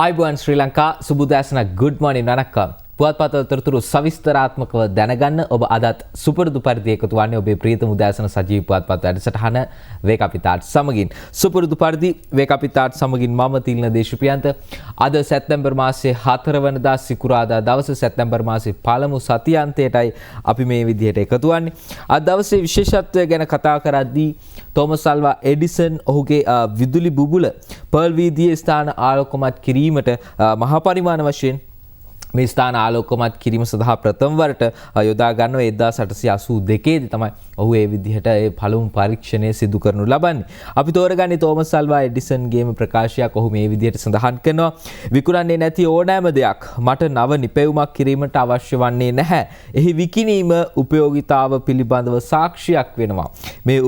ආයිබෝන් ශ්‍රී Lanka සුබුදෑසන good morning වණක්කම් පුවත්පත් තොරතුරු සවිස්තරාත්මකව දැනගන්න ඔබ අදත් සුපුරුදු පරිදි එකතු වන්නේ ඔබේ ප්‍රියතම උදෑසන සජීවී පුවත්පත් වැඩසටහන වේක අපි තාත් සමගින් සුපුරුදු පරිදි වේක අපි තාත් සමගින් මම තිල්න දේශප්‍රියන්ත අද සැප්තැම්බර් මාසයේ 4 වෙනිදා සිකුරාදා දවසේ සැප්තැම්බර් මාසයේ පළමු සතියාන්තයටයි අපි මේ විදිහට එකතු වන්නේ අද දවසේ විශේෂත්වය ගැන කතා කරද්දී තෝමස් අල්වා එඩිසන් ඔහුගේ විදුලි බුබුල පර්ල් වීදියේ ස්ථාන ආලෝකමත් කිරීමට මහා පරිමාණ වශයෙන් මේ ස්ථාන ආලෝකමත් කිරීම සඳහා ප්‍රථම වරට යොදා ගන්නව 1882 දී තමයි ඔහු ඒ විදිහට ඒ පළමු පරීක්ෂණය සිදු කරනු ලබන්නේ. අපි තෝරගන්නේ තෝමස් අල්වා එඩිසන්ගේම ප්‍රකාශයක්. ඔහු මේ විදිහට සඳහන් කරනවා විකුණන්නේ නැති ඕනෑම දෙයක් මට නව නිපැයුමක් කිරීමට අවශ්‍ය වන්නේ නැහැ. එහි විකිණීම උපයෝගීතාව පිළිබඳව සාක්ෂියක් වෙනවා. මේ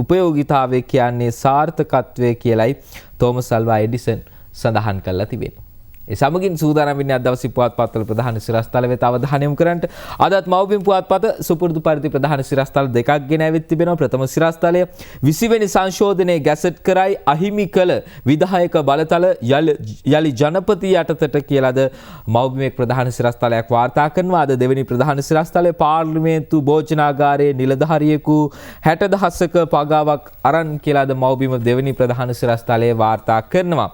උපයෝගීතාවය කියන්නේ සාර්ථකත්වය කියලයි තෝමස් අල්වා එඩිසන් සඳහන් කරලා තිබෙනවා. ඒ සමගින් සූදානම් වෙන්නේ අද දවසේ පුවත්පත්වල ප්‍රධාන සිරස්තල වෙත අවධානය යොමු කරන්නට. අදත් මව්බිම් පුවත්පත සුපුරුදු පරිදි ප්‍රධාන සිරස්තල දෙකක් ගෙන ඇවිත් තිබෙනවා. ප්‍රථම සිරස්තලය 20 වෙනි සංශෝධනයේ ගැසට් කරයි අහිමි කළ විධායක බලතල යලි ජනපති යටතට කියලාද මව්බිමේ ප්‍රධාන සිරස්තලයක් වාර්තා කරනවා. අද දෙවෙනි ප්‍රධාන සිරස්තලයේ පාර්ලිමේන්තු භෝජනාගාරයේ නිලධාරියෙකු 60,000ක පගාවක් අරන් කියලාද මව්බිම දෙවෙනි ප්‍රධාන සිරස්තලයේ වාර්තා කරනවා.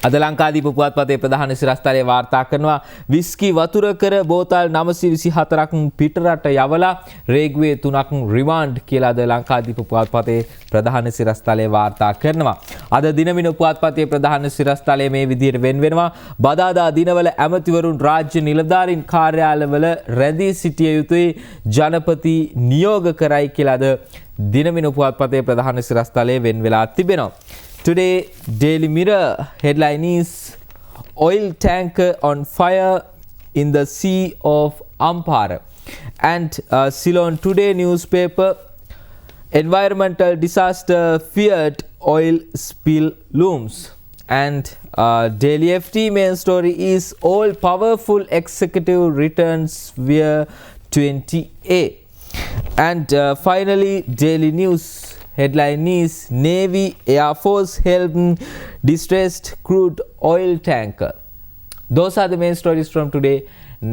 අද ලංකාදීප පුවත්පතේ ප්‍රධාන සිරස්තලයේ වාර්තා කරනවා විස්කි වතුර කර බෝතල් 924ක් පිටරට යවලා රේගුවේ 3ක් රිමාන්ඩ් කියලා අද ලංකාදීප පුවත්පතේ ප්‍රධාන සිරස්තලයේ වාර්තා කරනවා. අද දිනමින පුවත්පතේ ප්‍රධාන සිරස්තලයේ මේ විදිහට වෙන් වෙනවා. බදාදා දිනවල ඇමතිවරුන් රාජ්‍ය නිලධාරීන් කාර්යාලවල රැඳී සිටිය යුතුයි ජනපති නියෝග කරයි කියලා අද දිනමින පුවත්පතේ ප්‍රධාන සිරස්තලයේ වෙන් වෙලා තිබෙනවා. Today, Daily Mirror headline is Oil Tanker on Fire in the Sea of Ampara. And Ceylon Today newspaper, Environmental Disaster Feared Oil Spill Looms. And Daily FT main story is All Powerful Executive Returns via 20A. And finally, Daily News headline is Navy Air Force help distressed crude oil tanker. Those are the main stories from today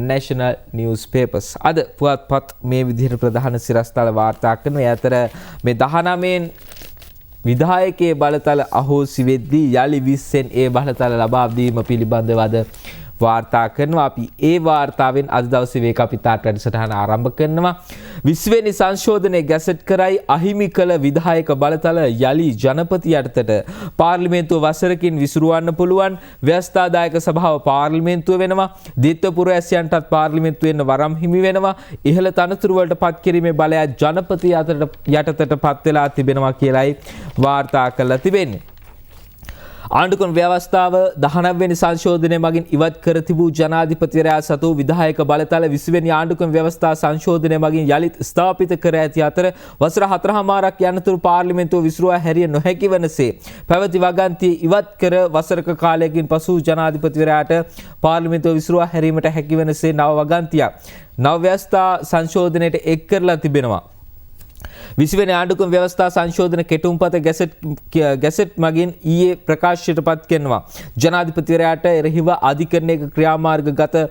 national newspapers. අද පුවත්පත් මේ විදිහට ප්‍රධාන සිරස්තල වාර්තා කරනවා. ඒ අතර මේ 19න් විධායකයේ බලතල අහෝසි වෙද්දී යලි 20න් ඒ බලතල ලබා දීම පිළිබඳව අද වාර්තා කරනවා. අපි ඒ වාර්තාවෙන් අද දවසේ වේක අපි තාත් වැඩසටහන ආරම්භ කරනවා. 20 වෙනි සංශෝධනයේ ගැසට් කරයි අහිමි කළ විධායක බලතල යලි ජනපති යටතට පාර්ලිමේන්තුව වසරකින් විසිරුවන්න පුළුවන්. ව්‍යවස්ථාදායක සභාව පාර්ලිමේන්තුව වෙනවා. දීත්ව පුරවැසියන්ටත් පාර්ලිමේන්තුවෙන් වරම් හිමි වෙනවා. ඉහළ තනතුරු වලට පත් කිරීමේ බලය ජනපති යටතට පත් වෙලා තිබෙනවා කියලයි වාර්තා කරලා තිබෙන්නේ. ආණ්ඩුක්‍රම ව්‍යවස්ථාව 19 වෙනි සංශෝධනය මගින් ඉවත් කර තිබූ ජනාධිපතිවරයා සතු විධායක බලතල 20 වෙනි ආණ්ඩුක්‍රම ව්‍යවස්ථා සංශෝධනය මගින් යලිත් ස්ථාපිත කර ඇති අතර වසර 4මාරක් යනතුරු පාර්ලිමේන්තුව විසිරුවා හැරිය නොහැකි වනසේ පැවති වගන්තිය ඉවත් කර වසරක කාලයකින් පසු ජනාධිපතිවරයාට පාර්ලිමේන්තුව විසිරුවා හැරීමට හැකි වනසේ නව වගන්තියක් නව ව්‍යවස්ථා සංශෝධනයට එක් කරලා තිබෙනවා. 20 වෙනි ආණ්ඩුක්‍රම ව්‍යවස්ථා සංශෝධන කෙටුම්පත ගැසට් මගින් ඊයේ ප්‍රකාශයට පත් කරනවා. ජනාධිපතිවරයාට එරෙහිව අධිකරණයක ක්‍රියාමාර්ග ගත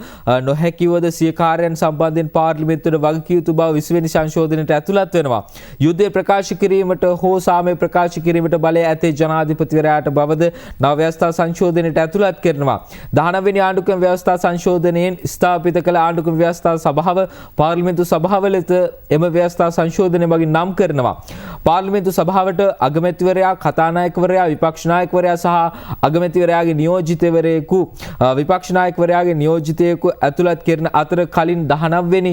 නොහැකිවද සිය කාර්යයන් සම්බන්ධයෙන් පාර්ලිමේන්තුවට වගකිව යුතු බව 20 වෙනි සංශෝධනයට ඇතුළත් වෙනවා. යුද්ධය ප්‍රකාශ කිරීමට හෝ සාමය ප්‍රකාශ කිරීමට බලය ඇතේ ජනාධිපතිවරයාට බවද නව ව්‍යවස්ථා සංශෝධනයට ඇතුළත් කරනවා. 19 වෙනි ආණ්ඩුක්‍රම ව්‍යවස්ථා සංශෝධනයෙන් ස්ථාපිත කළ ආණ්ඩුක්‍රම ව්‍යවස්ථා සභාව පාර්ලිමේන්තු සභාව ලෙස එම ව්‍යවස්ථා සංශෝධනය මගින් නම් කරනවා. පාර්ලිමේන්තු සභාවට අගමැතිවරයා, කතානායකවරයා, විපක්ෂ නායකවරයා සහ අගමැතිවරයාගේ නියෝජිතවරයෙකු විපක්ෂ නායකවරයාගේ නියෝජිතයෙකු ඇතුළත් කරන අතර කලින් 19 වෙනි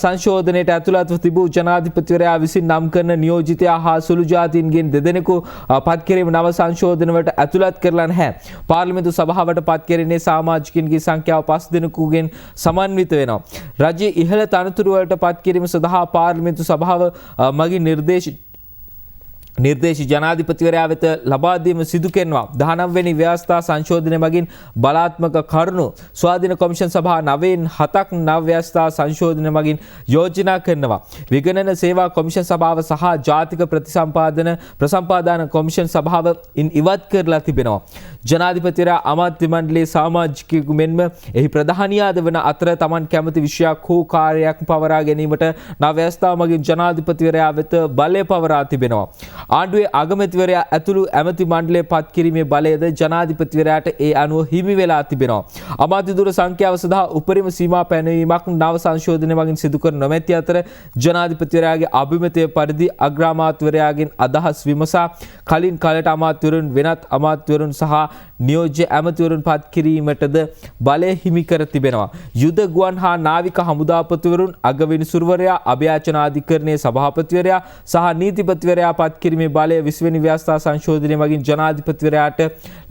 සංශෝධනයට ඇතුළත්ව තිබූ ජනාධිපතිවරයා විසින් නම් කරන නියෝජිතයා හා සුළු ජාතීන්ගෙන් දෙදෙනෙකු පත් කිරීම නව සංශෝධනවලට ඇතුළත් කරලා නැහැ. පාර්ලිමේන්තු සභාවට පත් කෙරෙන්නේ සමාජිකින්ගේ සංඛ්‍යාව 5 දෙනෙකුගෙන් සමන්විත වෙනවා. රජයේ ඉහළ තනතුරු වලට පත් කිරීම සඳහා පාර්ලිමේන්තු සභාව මගින් නිර්දේශ ජනාධිපතිවරයා වෙත ලබා දීම සිදු කරනවා. 19 වෙනි ව්‍යවස්ථා සංශෝධනය මගින් බලාත්මක කරුණු ස්වාධීන කොමිෂන් සභා 9න් 7ක් නව ව්‍යවස්ථා සංශෝධනය මගින් යෝජනා කරනවා. විගණන සේවා කොමිෂන් සභාව සහ ජාතික ප්‍රසම්පාදන කොමිෂන් සභාව ඉන් ඉවත් කරලා තිබෙනවා. ජනාධිපතිවරයා අමාත්‍ය මණ්ඩලයේ සමාජිකයෙකු මෙන්ම එහි ප්‍රධානියාද වන අතර Taman කැමති විෂයක් හෝ කාර්යයක් පවරා ගැනීමට නව ව්‍යවස්ථාව මගින් ජනාධිපතිවරයා වෙත බලය පවරා තිබෙනවා. ආණ්ඩුවේ අගමැතිවරයා ඇතුළු ඇමති මණ්ඩලය පත් කිරීමේ බලයද ජනාධිපතිවරයාට ඒ අනුව හිමි වෙලා තිබෙනවා. අමාත්‍ය දුර සංඛ්‍යාව සඳහා උපරිම සීමා පැනවීමක් නව සංශෝධනය මගින් සිදු කර නොමැති අතර ජනාධිපතිවරයාගේ අභිමතය පරිදි අග්‍රාමාත්‍යවරයාගෙන් අදහස් විමසා කලින් කලට අමාත්‍යවරුන් වෙනත් අමාත්‍යවරුන් සහ නියෝජ්‍ය ඇමතිවරුන් පත් කිරීමටද බලය හිමි කර තිබෙනවා. යුද ගුවන් හා නාවික හමුදාපතිවරුන් අගවිනිසුරුවරයා අභ්‍යාචන අධිකරණයේ සභාපතිවරයා සහ නීතිපතිවරයා පත් කිරීමේ බලය 20 වෙනි ව්‍යවස්ථා සංශෝධනය මගින් ජනාධිපතිවරයාට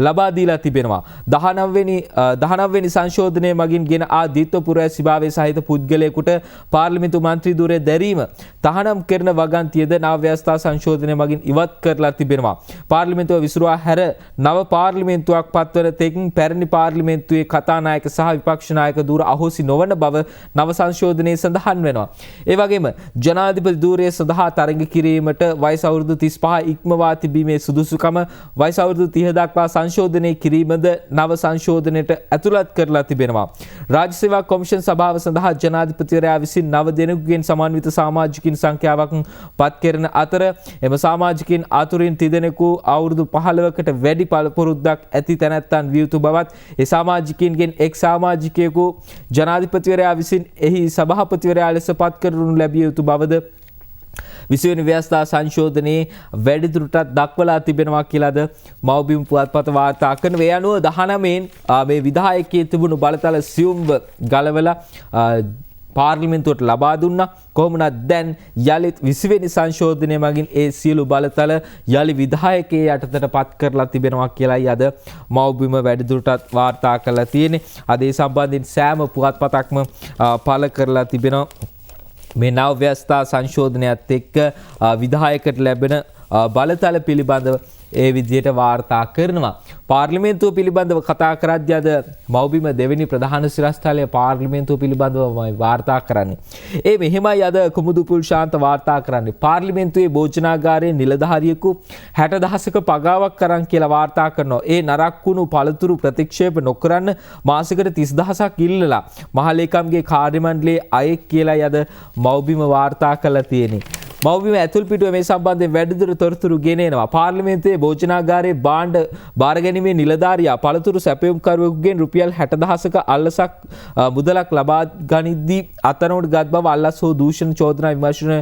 ලබා දීලා තිබෙනවා. 19 වෙනි සංශෝධනය මගින් ගෙන ආ දීත්ව පුරවැසිභාවයේ සහිත පුද්ගලයෙකුට පාර්ලිමේන්තු මන්ත්‍රී ධුරය දැරීම තහනම් කරන වගන්තියද නව ව්‍යවස්ථා සංශෝධනය මගින් ඉවත් කරලා තිබෙනවා. පාර්ලිමේන්තුව විසිරුවා හැර නව පාර්ලිමේන්තුවක් පත්වන තෙකින් පැරණි පාර්ලිමේන්තුවේ කතානායක සහ විපක්ෂ නායක ධුර අහෝසි නොවන බව නව සංශෝධනයේ සඳහන් වෙනවා. ඒ වගේම ජනාධිපති ධුරය සඳහා තරඟ කිරීමට වයස අවුරුදු 35 ඉක්මවා තිබීමේ සුදුසුකම වයස අවුරුදු 30 දක්වා සංශෝධනය කිරීමද නව සංශෝධනයට ඇතුළත් කරලා තිබෙනවා. රාජ්‍ය සේවා කොමිෂන් සභාව සඳහා ජනාධිපතිවරයා විසින් 9 දෙනෙකුගෙන් සමන්විත සමාජිකින් සංඛ්‍යාවක් පත් කරන අතර එම සමාජිකින් අතුරින් 3 දෙනෙකු අවුරුදු 15කට වැඩි පළපුරුද්දක් ඇති තැනැත්තන් විය යුතු බවත් ඒ සමාජිකින්ගෙන් එක් සමාජිකයෙකු ජනාධිපතිවරයා විසින් එහි සභාපතිවරයා ලෙස පත් කරනු ලැබිය යුතු බවද 20 වෙනි ව්‍යවස්ථා සංශෝධනයේ වැඩිදුරටත් දක්වලා තිබෙනවා කියලාද මව්බිම් පුවත්පත වාර්තා කරන. ඒ අනුව 19න් මේ විධායකයේ තිබුණු බලතල සියුම්ව ගලවලා පාර්ලිමේන්තුවට ලබා දුන්නා. කොහොමනත් දැන් යලිත් 20 වෙනි සංශෝධනය මගින් ඒ සියලු බලතල යලි විධායකයේ යටතට පත් කරලා තිබෙනවා කියලායි අද මව්බිම වැඩිදුරටත් වාර්තා කරලා තියෙන්නේ. අද ඒ සම්බන්ධයෙන් සෑම පුවත්පතක්ම පළ කරලා තිබෙනවා. මේ නව ව්‍යවස්ථා සංශෝධනයත් එක්ක විධායකට ලැබෙන බලතල පිළිබඳව ඒ විදිහට වාර්තා කරනවා. පාර්ලිමේන්තුව පිළිබඳව කතා කරද්දී අද මව්බිම දෙවෙනි ප්‍රධාන සිරස්තලයේ පාර්ලිමේන්තුව පිළිබඳව වාර්තා කරන්නේ. ඒ මෙහෙමයි අද කුමුදුපුල් ශාන්ත වාර්තා කරන්නේ. පාර්ලිමේන්තුවේ භෝජනාගාරයේ නිලධාරියෙකු 60,000ක පගාවක් කරන් කියලා වාර්තා කරනවා. ඒ නරක් වුණු පළතුරු ප්‍රතික්ෂේප නොකරන්න මාසෙකට 30,000ක් ඉල්ලලා මහලේකම්ගේ කාර්ය මණ්ඩලයේ අයෙක් කියලායි අද මව්බිම වාර්තා කරලා තියෙන්නේ. මව්බිම ඇතුල් පිටුව මේ සම්බන්ධයෙන් වැඩිදුර තොරතුරු ගෙනෙනවා. පාර්ලිමේන්තුවේ භෝජනාගාරයේ භාණ්ඩ බාරගැනීමේ නිලධාරියා පළතුරු සැපයුම්කරුවෙකුගෙන් රුපියල් 60,000ක අල්ලසක් මුදලක් ලබා ගනිද්දී අත්අඩංගුවට ගත් බව අල්ලස් හෝ දූෂණ චෝදනා විමර්ශන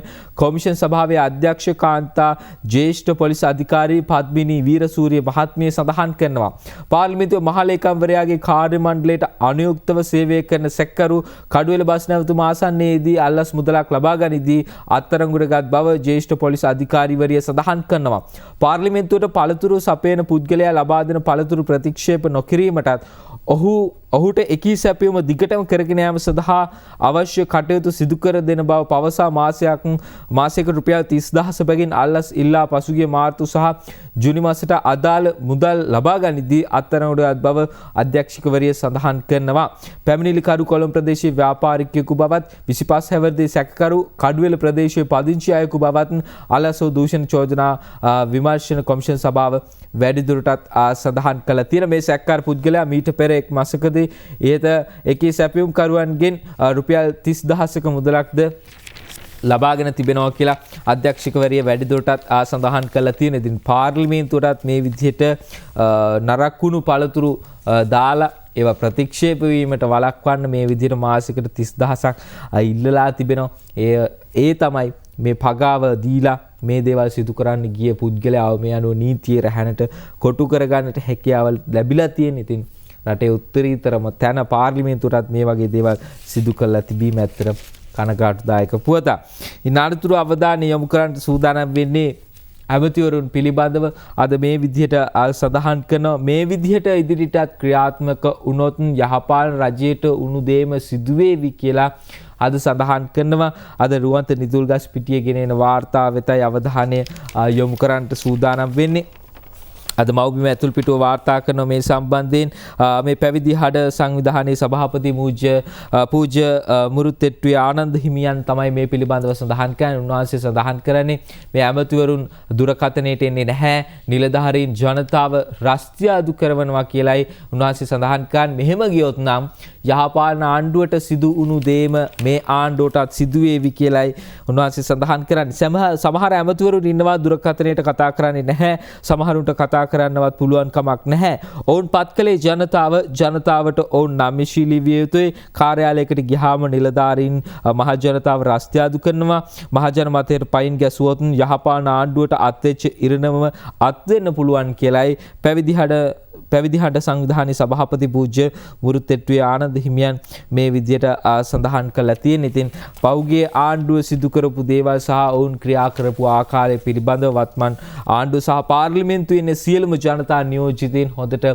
කොමිෂන් සභාවේ අධ්‍යක්ෂ කාන්තා ජ්‍යෙෂ්ඨ පොලිස් අධිකාරී පද්මිනී වීරසූරිය මහත්මිය සඳහන් කරනවා. පාර්ලිමේන්තුවේ මහලේකම්වරයාගේ කාර්ය මණ්ඩලයට අනුයුක්තව සේවය කරන සැකකරු කඩුවෙල බස් නැවතුම ආසන්නයේදී අල්ලස් මුදලක් ලබා ගනිද්දී අත්අඩංගුවට ගත් බව ජ්‍යෙෂ්ඨ පොලිස් අධිකාරීවරිය සඳහන් කරනවා. පාර්ලිමේන්තුවට පළතුරු සපයන පුද්ගලයා ලබා දෙන පළතුරු ප්‍රතික්ෂේප නොකිරීමටත් ඔහුට එකී සැපයුම දිගටම කරගෙන යාම සඳහා අවශ්‍ය කටයුතු සිදු කර දෙන බව පවසා මාසයක රුපියල් 30,000 බැගින් අල්ලස් ඉල්ලා පසුගිය මාර්තු සහ ජූනි මාසයට අදාළ මුදල් ලබා ගනිද්දී අත්අඩංගුවට බව අධ්‍යක්ෂකවරිය සඳහන් කරනවා. පැමිණිලිකරු කොළඹ ප්‍රදේශයේ ව්‍යාපාරිකයෙකු බවත් 25 හැවිරිදි සැකකරු කඩුවෙල ප්‍රදේශයේ පදිංචි අයෙකු බවත් අල්ලස් හෝ දූෂණ චෝදනා විමර්ශන කොමිෂන් සභාව වැඩිදුරටත් සඳහන් කළා. තියෙන මේ සැකකාර පුද්ගලයා මීට පෙර එක් මාසකදී ඊට එකී සැපයුම්කරුවන්ගෙන් රුපියල් 30,000ක මුදලක්ද ලබාගෙන තිබෙනවා කියලා අධ්‍යක්ෂකවරිය වැඩිදුරටත් සඳහන් කළා තියෙන. ඉතින් පාර්ලිමේන්තුවටත් මේ විදිහට නරක් වුණු පළතුරු දාලා ඒවා ප්‍රතික්ෂේප වීමට වළක්වන්න මේ විදිහට මාසයකට 30,000ක් ඉල්ලලා තිබෙනවා. ඒ තමයි මේ පගාව දීලා මේ දේවල් සිදු කරන්න ගිය පුද්ගලයා මේ අනුව නීතියේ රැහැනට කොටු කරගන්නට හැකියාවල් ලැබිලා තියෙන. ඉතින් රටේ උත්තරීතරම තැන පාර්ලිමේන්තුවටත් මේ වගේ දේවල් සිදු කරලා තිබීම ඇත්තට කනගාටුදායක පුවතක්. ඉතින් අනතුරු අවධානය යොමු කරන්න සූදානම් වෙන්නේ ඇමතිවරුන් පිළිබඳව අද මේ විදිහට සඳහන් කරන මේ විදිහට ඉදිරියටත් ක්‍රියාත්මක වුණොත් යහපාලන රජයට උණු දේම සිදුවේවි කියලා අද සඳහන් කරනවා. අද රුවන්ත නිදුල්ගස් පිටිය ගෙනෙන වාර්තා වෙතයි අවධානය යොමු කරන්නට සූදානම් වෙන්නේ. අද මව්බිම ඇතුල් පිටුව වාර්තා කරන මේ සම්බන්ධයෙන් මේ පැවිදි හඩ සංවිධානයේ සභාපති පූජ්‍ය මුරුත්තෙට්ටුවේ ආනන්ද හිමියන් තමයි මේ පිළිබඳව සඳහන් කරන්නේ. උන්වහන්සේ සඳහන් කරන්නේ මේ ඇමතිවරුන් දුරකථනයට එන්නේ නැහැ. නිලධාරීන් ජනතාව රස්තියාදු කරනවා කියලායි උන්වහන්සේ සඳහන් කරන්නේ. මෙහෙම ගියොත් නම් යහපාලන ආණ්ඩුවට සිදු වුණු දේම මේ ආණ්ඩුවටත් සිදු වේවි කියලායි උන්වහන්සේ සඳහන් කරන්නේ. සමහර ඇමතිවරුන් ඉන්නවා දුරකථනයට කතා කරන්නේ නැහැ. සමහරුන්ට කතා කරන්නවත් පුළුවන් කමක් නැහැ. ඔවුන් පත් කළේ ජනතාවට ඔවුන් නම්‍යශීලී විය යුතුයි. කාර්යාලයකට ගියාම නිලධාරීන් මහ ජනතාව රස්තියාදු කරනවා. මහජන මතයට පයින් ගැසුවොත් යහපාලන ආණ්ඩුවට අත්වෙච්ච ඉරණම අත් වෙන්න පුළුවන් කියලායි පැවිදි හඩ සංවිධානයේ සභාපති පූජ්‍ය මුරුත්තෙට්ටුවේ ආනන්ද හිමියන් මේ විදියට සඳහන් කළා තියෙන. ඉතින් පෞගේ ආණ්ඩුව සිදු කරපු දේවල් සහ ඔවුන් ක්‍රියා කරපු ආකාරය පිළිබඳව වත්මන් ආණ්ඩුව සහ පාර්ලිමේන්තුවේ සියලුම ජනතා නියෝජිතයින් හොඳට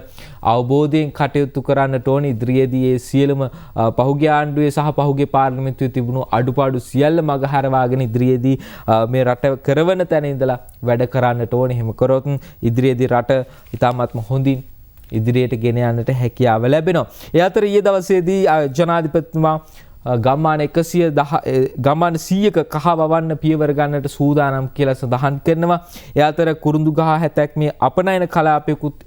අවබෝධයෙන් කටයුතු කරන්නට ඕන. ඉදිරියේදී මේ සියලුම පහුගිය ආණ්ඩුවේ සහ පහුගිය පාර්ලිමේන්තුවේ තිබුණු අඩුපාඩු සියල්ල මගහරවාගෙන ඉදිරියේදී මේ රට කරවන තැන ඉඳලා වැඩ කරන්නට ඕන. එහෙම කරොත් ඉදිරියේදී රට ඉතාමත්ම හොඳින් ඉදිරියට ගෙන යන්නට හැකියාව ලැබෙනවා. ඒ අතර ඊයේ දවසේදී ජනාධිපතිතුමා ගම්මාන 100ක කහ වවන්න පියවර ගන්නට සූදානම් කියලා සඳහන් කරනවා. ඒ අතර කුරුඳුගහ හැතැක් මේ අපනයන කලාපයකුත්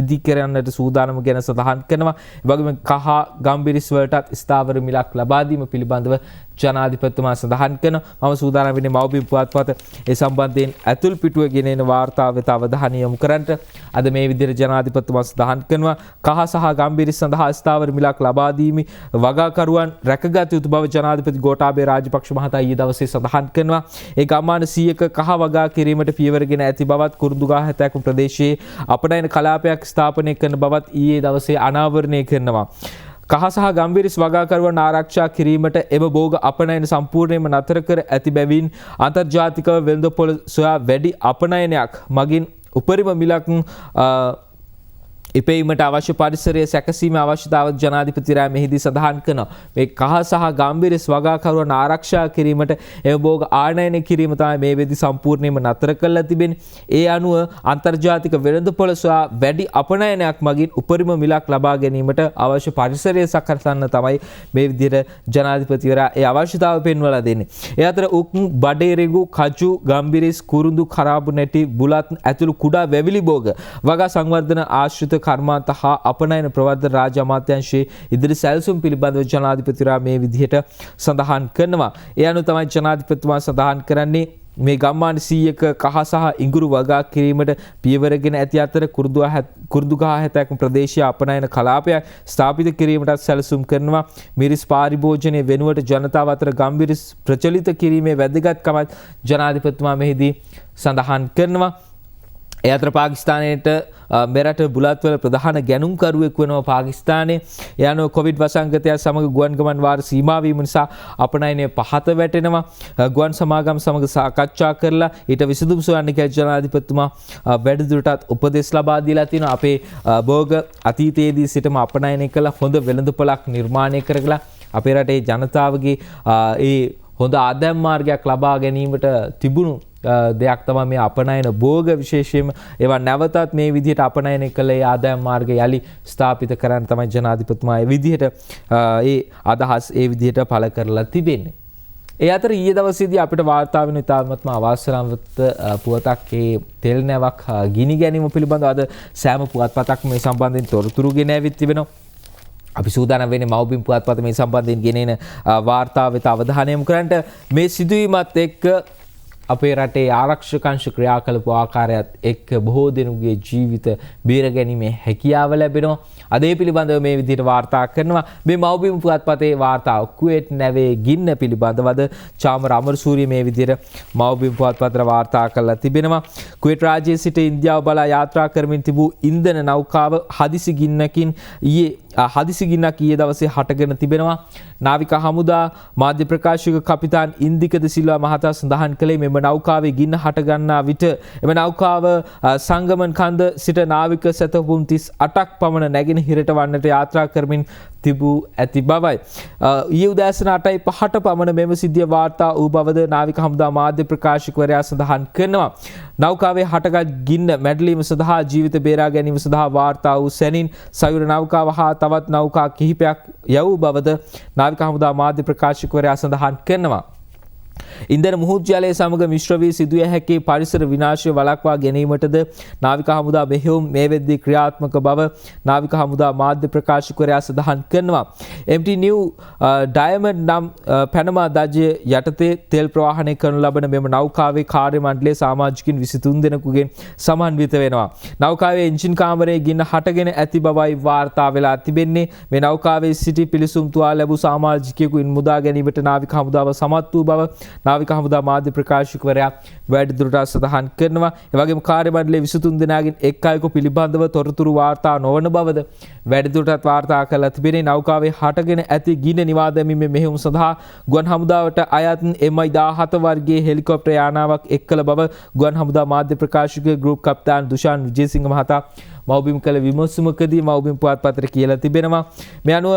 ඉදි කරන්නට සූදානම ගැන සඳහන් කරනවා. ඒ වගේම කහ ගම්බිරිස් වලටත් ස්ථාවර මිලක් ලබා දීම පිළිබඳව ජනාධිපතිතුමා සඳහන් කරනවා. මම සූදානම් වෙන්නේ මව්බිම් පුවත්පත ඒ සම්බන්ධයෙන් ඇතුල් පිටුව ගෙනෙන වාර්තාව වෙත අවධානය යොමු කරන්නට. අද මේ විදිහට ජනාධිපතිතුමා සඳහන් කරනවා කහ සහ ගම්බිරිස් සඳහා ස්ථාවර මිලක් ලබා දීමේ වගාකරුවන් රැකගත යුතු බව ජනාධිපති ගෝඨාභය රාජපක්ෂ මහතා ඊයේ දවසේ සඳහන් කරනවා. ඒ ගම්මාන 100ක කහ වගා කිරීමට පියවරගෙන ඇති බවත් කුරුඳුගහ හැතැක්ම ප්‍රදේශයේ අපනයන කලාපයක් ස්ථාපනය කරන බවත් ඊයේ දවසේ අනාවරණය කරනවා. කහ සහ ගම්බිරිස් වගාකරුවන් ආරක්ෂා කිරීමට එම භෝග අපනයන සම්පූර්ණයෙන්ම නතර කර ඇති බැවින් අන්තර්ජාතිකව වෙළඳපොළ සොයා වැඩි අපනයනයක් මගින් උපරිම මිලක් ඉපෙීමට අවශ්‍ය පරිසරය සැකසීම අවශ්‍යතාව ජනාධිපතිරා මෙහිදී සඳහන් කරනවා. මේ කහ සහ ගම්බිරිස් වගාකරුවන් ආරක්ෂා කිරීමට එම භෝග ආනයනය කිරීම තමයි මේ වෙද්දී සම්පූර්ණයෙන්ම නතර කරලා තිබෙන්නේ. ඒ අනුව අන්තර්ජාතික වෙළඳපොළ සොයා වැඩි අපනයනයක් මගින් උපරිම මිලක් ලබා ගැනීමට අවශ්‍ය පරිසරය සකසන්න තමයි මේ විදිහට ජනාධිපතිවරයා ඒ අවශ්‍යතාව පෙන්වලා දෙන්නේ. ඒ අතර උකුන් බඩේරෙගු කජු ගම්බිරිස් කුරුඳු කරාබු නැටි බුලත් ඇතුළු කුඩා වැවිලි භෝග වගා සංවර්ධන ආශ්‍රිත කර්මාන්ත හා අපනයන ප්‍රවර්ධන රාජ්‍ය අමාත්‍යාංශයේ ඉදිරි සැලසුම් පිළිබඳව ජනාධිපතිවරයා මේ විදිහට සඳහන් කරනවා. ඒ අනුව තමයි ජනාධිපතිතුමා සඳහන් කරන්නේ මේ ගම්මාන 100ක කහ සහ ඉඟුරු වගා කිරීමට පියවරගෙන ඇති අතර කුරුඳුගහ හැතැක්ම ප්‍රදේශීය අපනයන කලාපයක් ස්ථාපිත කිරීමටත් සැලසුම් කරනවා. මිරිස් පාරිභෝජනයේ වෙනුවට ජනතාව අතර ගම්බිරිස් ප්‍රචලිත කිරීමේ වැදගත්කමත් ජනාධිපතිතුමා මෙහිදී සඳහන් කරනවා. ඒ අතර පාකිස්තානයට මෙරට බුලත්වල ප්‍රධාන ගැනුම්කරුවෙක් වෙනවා පාකිස්තානය. ඒ අනුව කොවිඩ් වසංගතයත් සමග ගුවන් ගමන් වාර සීමා වීම නිසා අපනයනය පහත වැටෙනවා. ගුවන් සමාගම් සමග සාකච්ඡා කරලා ඊට විසඳුම් සොයන්න කියලා ජනාධිපතිතුමා වැඩිදුරටත් උපදෙස් ලබා දීලා තිනවා. අපේ භෝග අතීතයේදී සිටම අපනයනය කළ හොඳ වෙළඳපොළක් නිර්මාණය කරලා අපේ රටේ ජනතාවගේ ඒ හොඳ ආදායම් මාර්ගයක් ලබා ගැනීමට තිබුණු දෙයක් තමයි මේ අපනයන භෝග. විශේෂයෙන්ම ඒවා නැවතත් මේ විදිහට අපනයන කළ ඒ ආදායම් මාර්ගය යලි ස්ථාපිත කරන්න තමයි ජනාධිපතිතුමා ඒ විදිහට ඒ අදහස් ඒ විදිහට පළ කරලා තිබෙන්නේ. ඒ අතර ඊයේ දවසේදී අපිට වාර්තා වෙන ඉතාමත්ම අවාසනාවන්ත පුවතක් ඒ තෙල් නැවක් ගිනි ගැනීම පිළිබඳව අද සෑම පුවත්පතක්ම මේ සම්බන්ධයෙන් තොරතුරු ගෙන ඇවිත් තිබෙනවා. අපි සූදානම් වෙන්නේ මව්බිම් පුවත්පත මේ සම්බන්ධයෙන් ගෙනෙන වාර්තාව වෙත අවධානය යොමු කරන්නට. මේ සිදුවීමත් එක්ක අපේ රටේ ආරක්ෂකංශ ක්‍රියා කළපු ආකාරයත් එක්ක බොහෝ දෙනෙකුගේ ජීවිත බේර ගැනීමේ හැකියාව ලැබෙනවා. අද ඒ පිළිබඳව මේ විදිහට වාර්තා කරනවා. මේ මව්බිම් පුවත්පතේ වාර්තාව කුවේට් නැවේ ගින්න පිළිබඳවද චාමර අමරසූරිය මේ විදිහට මව්බිම් පුවත්පතට වාර්තා කරලා තිබෙනවා. කුවේට් රාජ්‍යයේ සිට ඉන්දියාව බලා යාත්‍රා කරමින් තිබූ ඉන්ධන නෞකාව හදිසි ගින්නක් ඊයේ දවසේ හටගෙන තිබෙනවා. නාවික හමුදා මාධ්‍ය ප්‍රකාශක කපිතාන් ඉන්දික ද සිල්වා මහතා සඳහන් කළේ මෙම නෞකාවේ ගින්න හට ගන්නා විට එම නෞකාව සංගමන් කන්ද සිට නාවික සැතපුම් 38ක් පමණ නැගෙනහිරට වන්නට යාත්‍රා කරමින් තිබූ ඇති බවයි. ඊයේ උදෑසන 8:05ට පමණ මෙම සිද්ධිය වාර්තා වූ බවද නාවික හමුදා මාධ්‍ය ප්‍රකාශකවරයා සඳහන් කරනවා. නෞකාවේ හටගත් ගින්න මැඩලීම සඳහා ජීවිත බේරා ගැනීම සඳහා වාර්තා වූ සැනින් සයුර නෞකාව හා තවත් නෞකා කිහිපයක් යවූ බවද නාවික හමුදා මාධ්‍ය ප්‍රකාශකවරයා සඳහන් කරනවා. ඉන්ධන මුහුදු ජලය සමග මිශ්‍ර වී සිදුවිය හැකි පරිසර විනාශය වළක්වා ගැනීමටද නාවික හමුදා මෙහෙයුම් මේ වෙද්දී ක්‍රියාත්මක බව නාවික හමුදා මාධ්‍ය ප්‍රකාශකවරයා සඳහන් කරනවා. MT New Diamond නම් පැනමා දජය යටතේ තෙල් ප්‍රවාහනය කරනු ලබන මෙම නෞකාවේ කාර්ය මණ්ඩලයේ සමාජිකින් 23 දෙනෙකුගෙන් සමන්විත වෙනවා. නෞකාවේ එන්ජින් කාමරයේ ගින්න හටගෙන ඇති බවයි වාර්තා වෙලා තිබෙන්නේ. මේ නෞකාවේ සිටි පිළිසුම් තුවා ලැබූ සමාජිකයෙකු මුදා ගැනීමට නාවික හමුදාව සමත් වූ බව නාවික හමුදා මාධ්‍ය ප්‍රකාශකවරයා වැඩිදුරටත් සඳහන් කරනවා. ඒ වගේම කාර්ය මණ්ඩලයේ 23 දෙනාගෙන් එක් අයෙකු පිළිබඳව තොරතුරු වාර්තා නොවන බවද වැඩිදුරටත් වාර්තා කරලා තිබෙනේ. නෞකාවේ හටගෙන ඇති ගින්න නිවා දැමීමේ මෙහෙයුම් සඳහා ගුවන් හමුදාවට අයත් MI-17 වර්ගයේ හෙලිකොප්ටර් යානාවක් එක් කළ බව ගුවන් හමුදා මාධ්‍ය ප්‍රකාශක ගෲප් කප්තාන් දුෂාන් විජේසිංහ මහතා මව්බිම් කළ විමර්ශනකදී මව්බිම් පුවත්පතට කියලා තිබෙනවා. මේ අනුව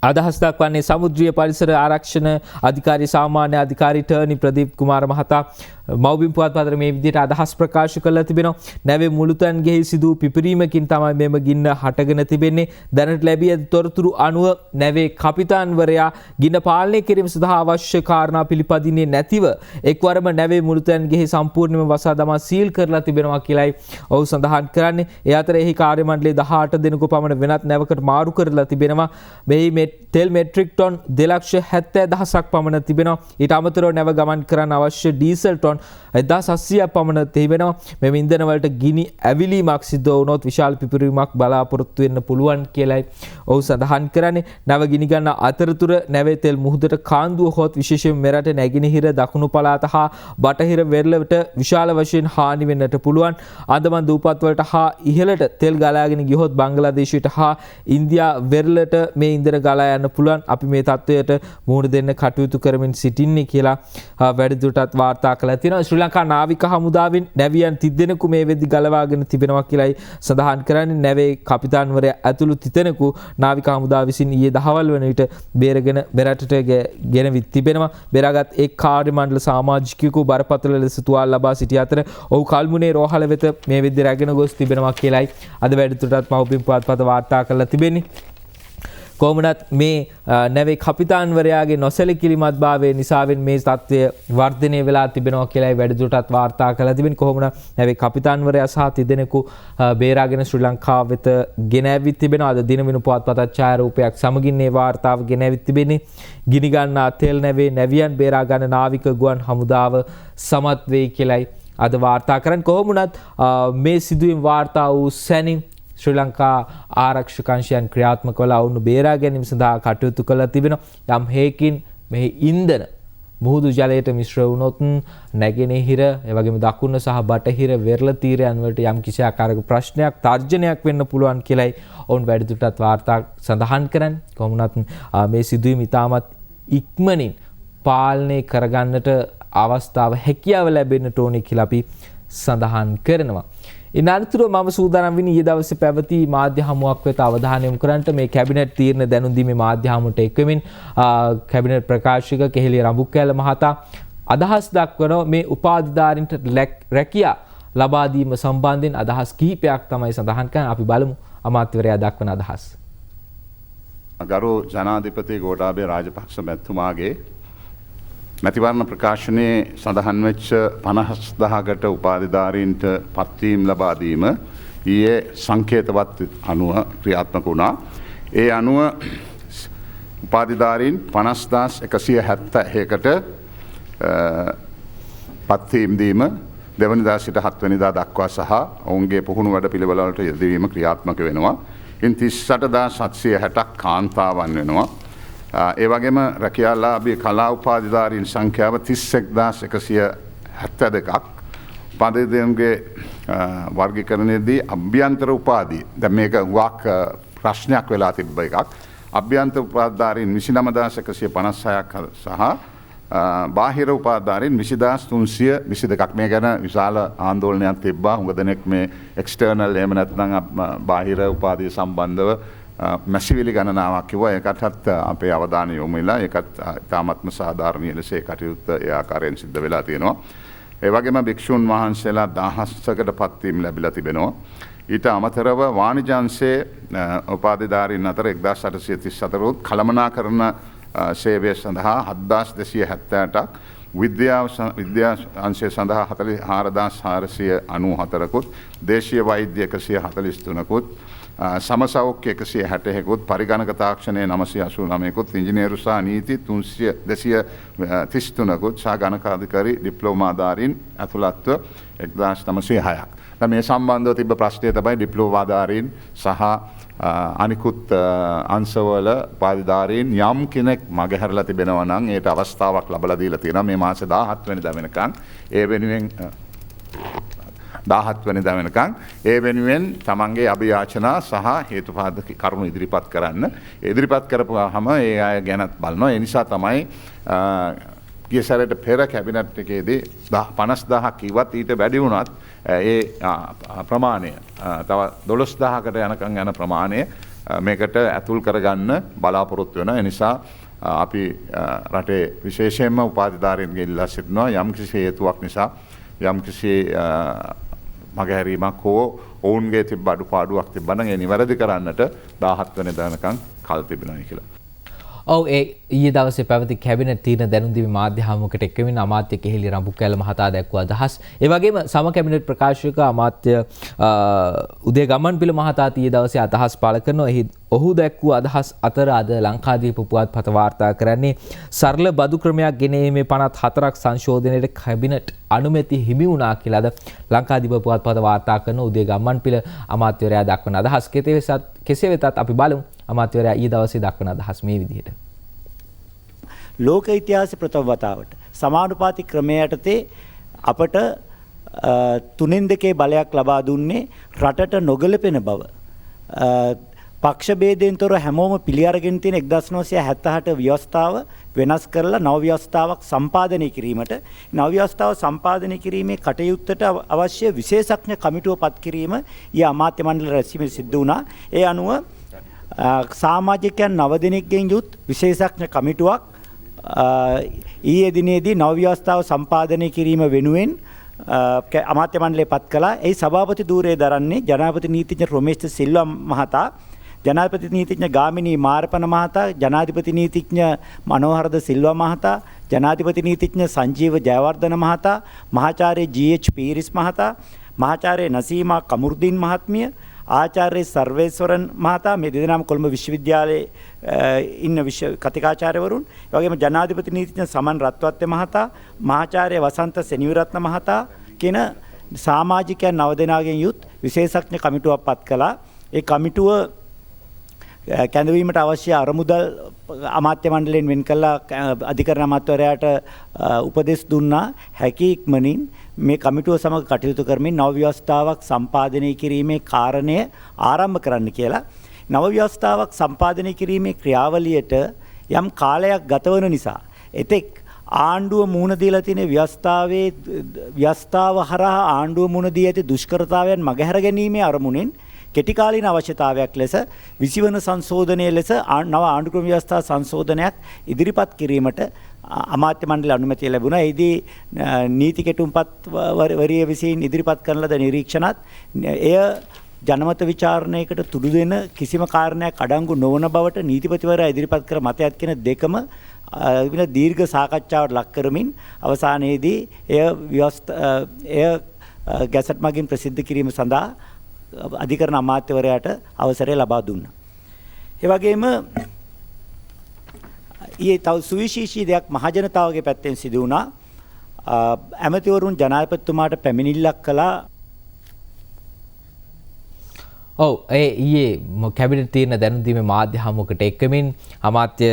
අදහස් දක්වන්නේ සමුද්‍රීය පරිසර ආරක්ෂණ අධිකාරී සාමාන්‍ය අධිකාරී ටර්නි ප්‍රදීප් කුමාර මහතා මව්බිම් පුවත්පතට මේ විදිහට අදහස් ප්‍රකාශ කළා තිබෙනවා. නැවේ මුළුතැන්ගෙහි සිදු පිපිරීමකින් තමයි මෙම ගින්න හටගෙන තිබෙන්නේ. දැනට ලැබී ඇති තොරතුරු අනුව නැවේ කපිතාන්වරයා ගින්න පාලනය කිරීම සඳහා අවශ්‍ය කාරණා පිළිපදින්නේ නැතිව එක්වරම නැවේ මුළුතැන්ගෙහි සම්පූර්ණයෙන්ම වසා දමා සීල් කරලා තිබෙනවා කියලායි ඔහු සඳහන් කරන්නේ. ඒ අතර එහි කාර්ය මණ්ඩලයේ 18 දෙනෙකු පමණ වෙනත් නැවකට මාරු කරලා තිබෙනවා. මෙහි තෙල් මෙට්‍රික් ටොන් 2,70,000ක් පමණ තිබෙනවා. ඊට අමතරව නැව ගමන් කරන්න අවශ්‍ය ඩීසල් ටොන් 1,800ක් පමණ තිබෙනවා. මෙම ඉන්ධන වලට ගිනි ඇවිලීමක් සිදු වුණොත් විශාල පිපිරීමක් බලාපොරොත්තු වෙන්න පුළුවන් කියලායි ඔහු සඳහන් කරන්නේ. නැව ගිනි ගන්න අතරතුර නැවේ තෙල් මුහුදට කාන්දුව හොත් විශේෂයෙන් මෙරට නැගෙනහිර දකුණු පළාත හා බටහිර වෙරළට විශාල වශයෙන් හානි වෙන්නට පුළුවන්. අන්දමන් දූපත් වලට හා ඉහළට තෙල් ගලාගෙන ගියහොත් බංගලාදේශයට හා ඉන්දියා වෙරළට මේ ඉන්ධන ගලා යන්න පුළුවන්. අපි මේ තත්ත්වයට මුහුණ දෙන්න කටයුතු කරමින් සිටින්නේ කියලා වැඩිදුරටත් වාර්තා කළා තියෙනවා. ශ්‍රී ලංකා නාවික හමුදාවෙන් නැවියන් 30 දෙනෙකු මේ වෙද්දි ගලවාගෙන තිබෙනවා කියලායි සඳහන් කරන්නේ. නැවේ කපිතාන්වරයා ඇතුළු 30 දෙනෙකු නාවික හමුදාව විසින් ඊයේ දහවල් වන විට බේරගෙන මෙරටට ගෙනවිත් තිබෙනවා. බේරාගත් එක් කාර්ය මණ්ඩල සමාජිකයෙකු බරපතල ලෙස තුවාල ලබා සිටි අතර ඔහු කල්මුනේ රෝහල වෙත මේ වෙද්දි රැගෙන ගොස් තිබෙනවා කියලායි අද වැඩිදුරටත් මව්බිම් පුවත්පත වාර්තා කරලා තිබෙන්නේ. කොහොමනත් මේ නැවේ කපිතාන්වරයාගේ නොසැලකිලිමත් භාවය නිසාවෙන් මේ තත්ත්වය වර්ධනය වෙලා තිබෙනවා කියලායි වැඩිදුරටත් වාර්තා කරලා තිබෙන්නේ. කොහොමද නැවේ කපිතාන්වරයා සහ 30 දෙනෙකු බේරාගෙන ශ්‍රී ලංකාව වෙත ගෙන ඇවිත් තිබෙනවා. අද දිනවිනු පුවත්පතත් ඡායාරූපයක් සමගින් මේ වාර්තාව ගෙන ඇවිත් තිබෙන්නේ. ගිනි ගන්නා තෙල් නැවේ නැවියන් බේරා ගන්න නාවික ගුවන් හමුදාව සමත් වෙයි කියලායි අද වාර්තා කරන්නේ. කොහොමුණත් මේ සිදුවීම් වාර්තා වූ සැනින් ශ්‍රී ලංකා ආරක්ෂක අංශයන් ක්‍රියාත්මක වල වුණු බේරා ගැනීම සඳහා කටයුතු කළා තිබෙනවා. යම් හේකින් මෙහි ඉන්ධන මුහුදු ජලයට මිශ්‍ර වුණොත් නැගෙනහිර එවැගේම දකුණ සහ බටහිර වෙරළ තීරයන් වලට යම් කිසි ආකාරයක ප්‍රශ්නයක් තර්ජනයක් වෙන්න පුළුවන් කියලායි ඔවුන් වැඩිදුරටත් වාර්තා සඳහන් කරන්නේ. කොහොමුණත් මේ සිදුවීම ඉතාමත් ඉක්මනින් පාලනය කරගන්නට අවස්ථාව හැකියාව ලැබෙන්නට ඕනේ කියලා අපි සඳහන් කරනවා. ඉන් අනතුරුව මම සූදානම් වෙන්නේ ඊයේ දවසේ පැවති මාධ්‍ය හමුවක් වෙත අවධානය යොමු කරන්නට. මේ කැබිනට් තීරණ දැනුම් දීමේ මාධ්‍ය හමුවට එක්වෙමින් කැබිනට් ප්‍රකාශක කෙහෙලිය රඹුක්කැල මහතා අදහස් දක්වන මේ උපාධිධාරීන්ට රැකියා ලබා දීම සම්බන්ධයෙන් අදහස් කිහිපයක් තමයි සඳහන් කරන්නේ. අපි බලමු අමාත්‍යවරයා දක්වන අදහස්. ගරු ජනාධිපති ගෝඨාභය රාජපක්ෂ මැතිතුමාගේ මැතිවරණ ප්‍රකාශනයේ සඳහන් වෙච්ච 50,000කට උපාධිධාරීන්ට පත්වීම් ලබා දීම ඊයේ සංකේතවත් අනුව ක්‍රියාත්මක වුණා. ඒ අනුව උපාධිධාරීන් 50,171කට පත්වීම් දීම දෙවනිදා සිට 7 වෙනිදා දක්වා සහ ඔවුන්ගේ පුහුණු වැඩ පිළිවෙලවලට යෙදවීම ක්‍රියාත්මක වෙනවා. ඉන් 38,760ක් කාන්තාවන් වෙනවා. ඒ වගේම රැකියාලාභී කලා උපාධිධාරීන් සංඛ්‍යාව 31,172ක්. උපාධිධාරීන්ගේ වර්ගීකරණයේදී අභ්‍යන්තර උපාධි දැන් මේක හුඟක් ප්‍රශ්නයක් වෙලා තිබ්බ එකක්. අභ්‍යන්තර උපාධිධාරීන් 29,156ක් සහ බාහිර උපාධාරීන් 20322ක් මේ ගැන විශාල ආందోලනයක් තිබ්බා. හුඟ දෙනෙක් මේ එක්ස්ටර්නල් එහෙම නැත්නම් බාහිර උපාධිය සම්බන්ධව මැසිවිලි ගණනාවක් කිව්වා. ඒකටත් අපේ අවධානය යොමු වෙලා ඒකත් තාමත්ම සාධාරණීය ලෙස ඒ කටයුත්ත ඒ ආකාරයෙන් සිද්ධ වෙලා තියෙනවා. ඒ වගේම භික්ෂුන් වහන්සේලා 1000කට පත්වීම් ලැබිලා තිබෙනවා. ඊට අමතරව වාණිජ අංශයේ උපාධිධාරීන් අතර 1834 උත් කළමනාකරණ සේවය සඳහා 7278ක් විද්‍යා අංශය සඳහා 44494කුත් දේශීය වෛද්‍ය 143කුත් සමසෞඛ්‍ය 160කුත් පරිගණක තාක්ෂණය 989කුත් ඉංජිනේරු සහ නීති 233කුත් සහ ගණකාධිකාරී ඩිප්ලෝමාධාරීන් ඇතුළත්ව 1906ක්. මේ සම්බන්ධව තිබ්බ ප්‍රශ්නය තමයි ඩිප්ලෝමාධාරීන් සහ අනිකුත් අංශවල උපාධිධාරීන් යම් කෙනෙක් මගහැරලා තිබෙනවා නම් ඒට අවස්ථාවක් ලබලා දීලා තියෙනවා මේ මාස 17 වෙනිදා වෙනකන්. ඒ වෙනුවෙන් 17 වෙනිදා වෙනකන් ඒ වෙනුවෙන් තමන්ගේ අභියාචනා සහ හේතුපාදක කරුණු ඉදිරිපත් කරන්න. ඉදිරිපත් කරපුවාම ඒ අය ගැනත් බලනවා. ඒ නිසා තමයි ගිය සැරේට පෙර කැබිනට් එකේදී 50000ක් කිව්වත් ඊට වැඩි වුණත් ඒ ප්‍රමාණය තව 12000කට යනකම් යන ප්‍රමාණය මේකට ඇතුල් කරගන්න බලාපොරොත්තු වෙනවා. ඒ නිසා අපි රටේ විශේෂයෙන්ම උපාධිධාරීන්ගේ ඉල්ලා සිටිනවා යම්කිසි හේතුවක් නිසා යම්කිසි මගහැරීමක් හෝ ඔවුන්ගේ තිබ්බ අඩුපාඩුවක් තිබ්බනම් ඒ නිවැරදි කරන්නට 17 වෙනිදා වෙනකම් කල් තිබෙනවා කියලා. ඔව් ඒ ඊයේ දවසේ පැවති කැබිනට් තීරණ දැනුම් දීමේ මාධ්‍ය හමුවකට එක්වමින් අමාත්‍ය කෙහෙලි රඹුකැල මහතා දැක්වූ අදහස්. ඒ වගේම සම කැබිනට් ප්‍රකාශක අමාත්‍ය උදේ ගමන්පිල මහතා ඊයේ දවසේ අදහස් පළ කරනවා. එහි ඔහු දැක්වූ අදහස් අතර අද ලංකාදීප පුවත්පත වාර්තා කරන්නේ සරල බදු ක්‍රමයක් ගෙනීමේ 54ක් සංශෝධනයට කැබිනට් අනුමැති හිමි වුණා කියලා අද ලංකාදීප පුවත්පත වාර්තා කරන උදේ ගමන්පිල අමාත්‍යවරයා දක්වන අදහස්. කෙසේ වෙතත් අපි බලමු අමාත්‍යවරයා ඊයේ දවසේ දක්වන අදහස් මේ විදිහට. ලෝක ඉතිහාසයේ ප්‍රථම වතාවට සමානුපාති ක්‍රමය යටතේ අපට 3/2 බලයක් ලබා දුන්නේ රටට නොගැලපෙන බව. පක්ෂ ભેදයෙන් තොර හැමෝම පිළි අරගෙන තියෙන 1978 ව්‍යවස්ථාව වෙනස් කරලා නව ව්‍යවස්ථාවක් සම්පාදනය කිරීමට නව ව්‍යවස්ථාව සම්පාදනය කිරීමේ කටයුත්තට අවශ්‍ය විශේෂඥ කමිටුව පත් කිරීම ඊ අමාත්‍ය මණ්ඩල රැස්වීමේ සිද්ධ වුණා. ඒ අනුව සමාජිකයන් 9 දෙනෙක්ගෙන් යුත් විශේෂඥ කමිටුවක් ඊයේ දිනේදී නව ව්‍යවස්ථාව සම්පාදනය කිරීම වෙනුවෙන් අමාත්‍ය මණ්ඩලය පත් කළා. ඒ සභාපති ධූරය දරන්නේ ජනාධිපති නීතිඥ රොමේෂ් සිල්වා මහතා, ජනාධිපති නීතිඥ ගාමිණී මාරපන මහතා, ජනාධිපති නීතිඥ මනෝහරද සිල්වා මහතා, ජනාධිපති නීතිඥ සංජීව ජයවර්ධන මහතා, මහාචාර්ය ජී.එච්. පීරිස් මහතා, මහාචාර්ය නසීමා කමුර්දීන් මහත්මිය, ආචාර්ය සර්වේස්වරන් මහතා, මේ දෙදෙනාම කොළඹ විශ්වවිද්‍යාලයේ ඉන්න කතිකාචාර්යවරුන්, ඒ වගේම ජනාධිපති නීතිඥ සමන් රත්වත්ත මහතා, මහාචාර්ය වසන්ත සෙනවිරත්න මහතා කියන සමාජිකයන් 9 දෙනාගෙන් යුත් විශේෂඥ කමිටුවක් පත් කළා. ඒ කමිටුව කැඳවීමට අවශ්‍ය අරමුදල් අමාත්‍ය මණ්ඩලයෙන් වෙන් කළා අධිකරණ අමාත්‍යවරයාට උපදෙස් දුන්නා. හැකි ඉක්මනින් මේ කමිටුව සමග කටයුතු කරමින් නව ව්‍යවස්ථාවක් සම්පාදනය කිරීමේ කාරණය ආරම්භ කරන්න කියලා. නව ව්‍යවස්ථාවක් සම්පාදනය කිරීමේ ක්‍රියාවලියට යම් කාලයක් ගතවන නිසා එතෙක් ආණ්ඩුව මුහුණ දීලා තියෙන ව්‍යවස්ථාව හරහා ආණ්ඩුව මුහුණ දී ඇති දුෂ්කරතාවයන් මගහැර ගැනීමේ අරමුණෙන් කෙටිකාලීන අවශ්‍යතාවයක් ලෙස 20 වන සංශෝධනයේ ලෙස නව ආණ්ඩුක්‍රම ව්‍යවස්ථා සංශෝධනයක් ඉදිරිපත් කිරීමට අමාත්‍ය මණ්ඩල අනුමැතිය ලැබුණා. එෙහිදී නීති කෙටුම්පත් වරිය විසින් ඉදිරිපත් කරන ලද නිරීක්ෂණත් එය ජනමත විචාරණයකට තුඩු දෙන කිසිම කාරණයක් අඩංගු නොවන බවට නීතිපතිවරයා ඉදිරිපත් කර මතයක් කියන දෙකම දීර්ඝ සාකච්ඡාවට ලක් කරමින් අවසානයේදී එය ගැසට් මගින් ප්‍රසිද්ධ කිරීම සඳහා අධිකරණ අමාත්‍යවරයාට අවසරය ලබා දුන්නා. ඒ වගේම ඊයේ තව සුවිශේෂී දෙයක් මහජනතාවගේ පැත්තෙන් සිදු වුණා. ඇමතිවරුන් ජනාධිපතිතුමාට පැමිණිල්ලක් කළා. ඔව් ඒ ඊයේ කැබිනට් තීරණ දැනුම් දීමේ මාධ්‍ය හමුවකට එක්වමින් අමාත්‍ය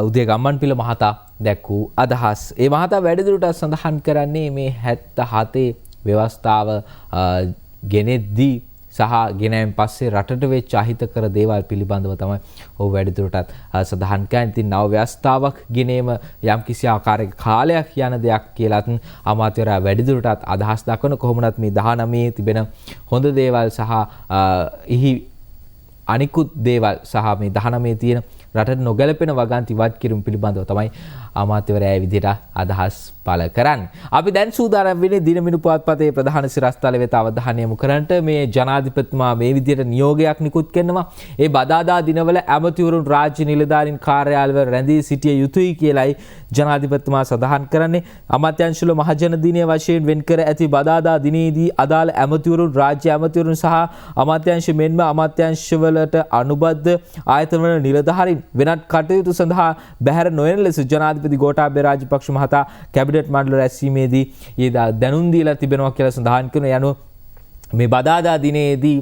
උදේ ගම්මන්පිල මහතා දැක්වූ අදහස්. ඒ මහතා වැඩිදුරටත් සඳහන් කරන්නේ මේ 77 ව්‍යවස්ථාව ගෙනෙද්දී සහ ගෙනෑම් පස්සේ රටට වෙච්ච අහිතකර දේවල් පිළිබඳව තමයි ඔහු වැඩිදුරටත් සඳහන් කරන්නේ. ඉතින් නව ව්‍යවස්ථාවක් ගෙනීම යම්කිසි ආකාරයක කාලයක් යන දෙයක් කියලාත් අමාත්‍යවරයා වැඩිදුරටත් අදහස් දක්වන. කොහොමවත් මේ 19 තිබෙන හොඳ දේවල් සහ එහි අනිකුත් දේවල් සහ මේ 19 තියෙන රටට නොගැලපෙන වගන්ති ඉවත් කිරීම පිළිබඳව තමයි අමාත්‍යවරයා ඒ විදිහට අදහස් පළ කරන්නේ. අපි දැන් සූදානම් වෙන්නේ දිනමිනු පුවත්පතේ ප්‍රධාන සිරස්තල වෙත අවධානය යොමු කරන්නට. මේ ජනාධිපතිතුමා මේ විදිහට නියෝගයක් නිකුත් කරනවා. ඒ බදාදා දිනවල ඇමතිවරුන් රාජ්‍ය නිලධාරීන් කාර්යාලවල රැඳී සිටිය යුතුයි කියලයි ජනාධිපතිතුමා සඳහන් කරන්නේ. අමාත්‍යාංශවල මහජන දිනය වශයෙන් වෙන් කර ඇති බදාදා දිනේදී අදාළ ඇමතිවරුන් රාජ්‍ය ඇමතිවරුන් සහ අමාත්‍යාංශ මෙන්ම අමාත්‍යාංශවලට අනුබද්ධ ආයතනවල නිලධාරීන් වෙනත් කටයුතු සඳහා බැහැර නොයන ලෙස ජනාධිපති ගෝඨාභය රාජපක්ෂ මහතා කැබිනට් මණ්ඩල රැස්වීමේදී දැනුම් දීලා තිබෙනවා කියලා සඳහන් කරන යනු මේ බදාදා දිනේදී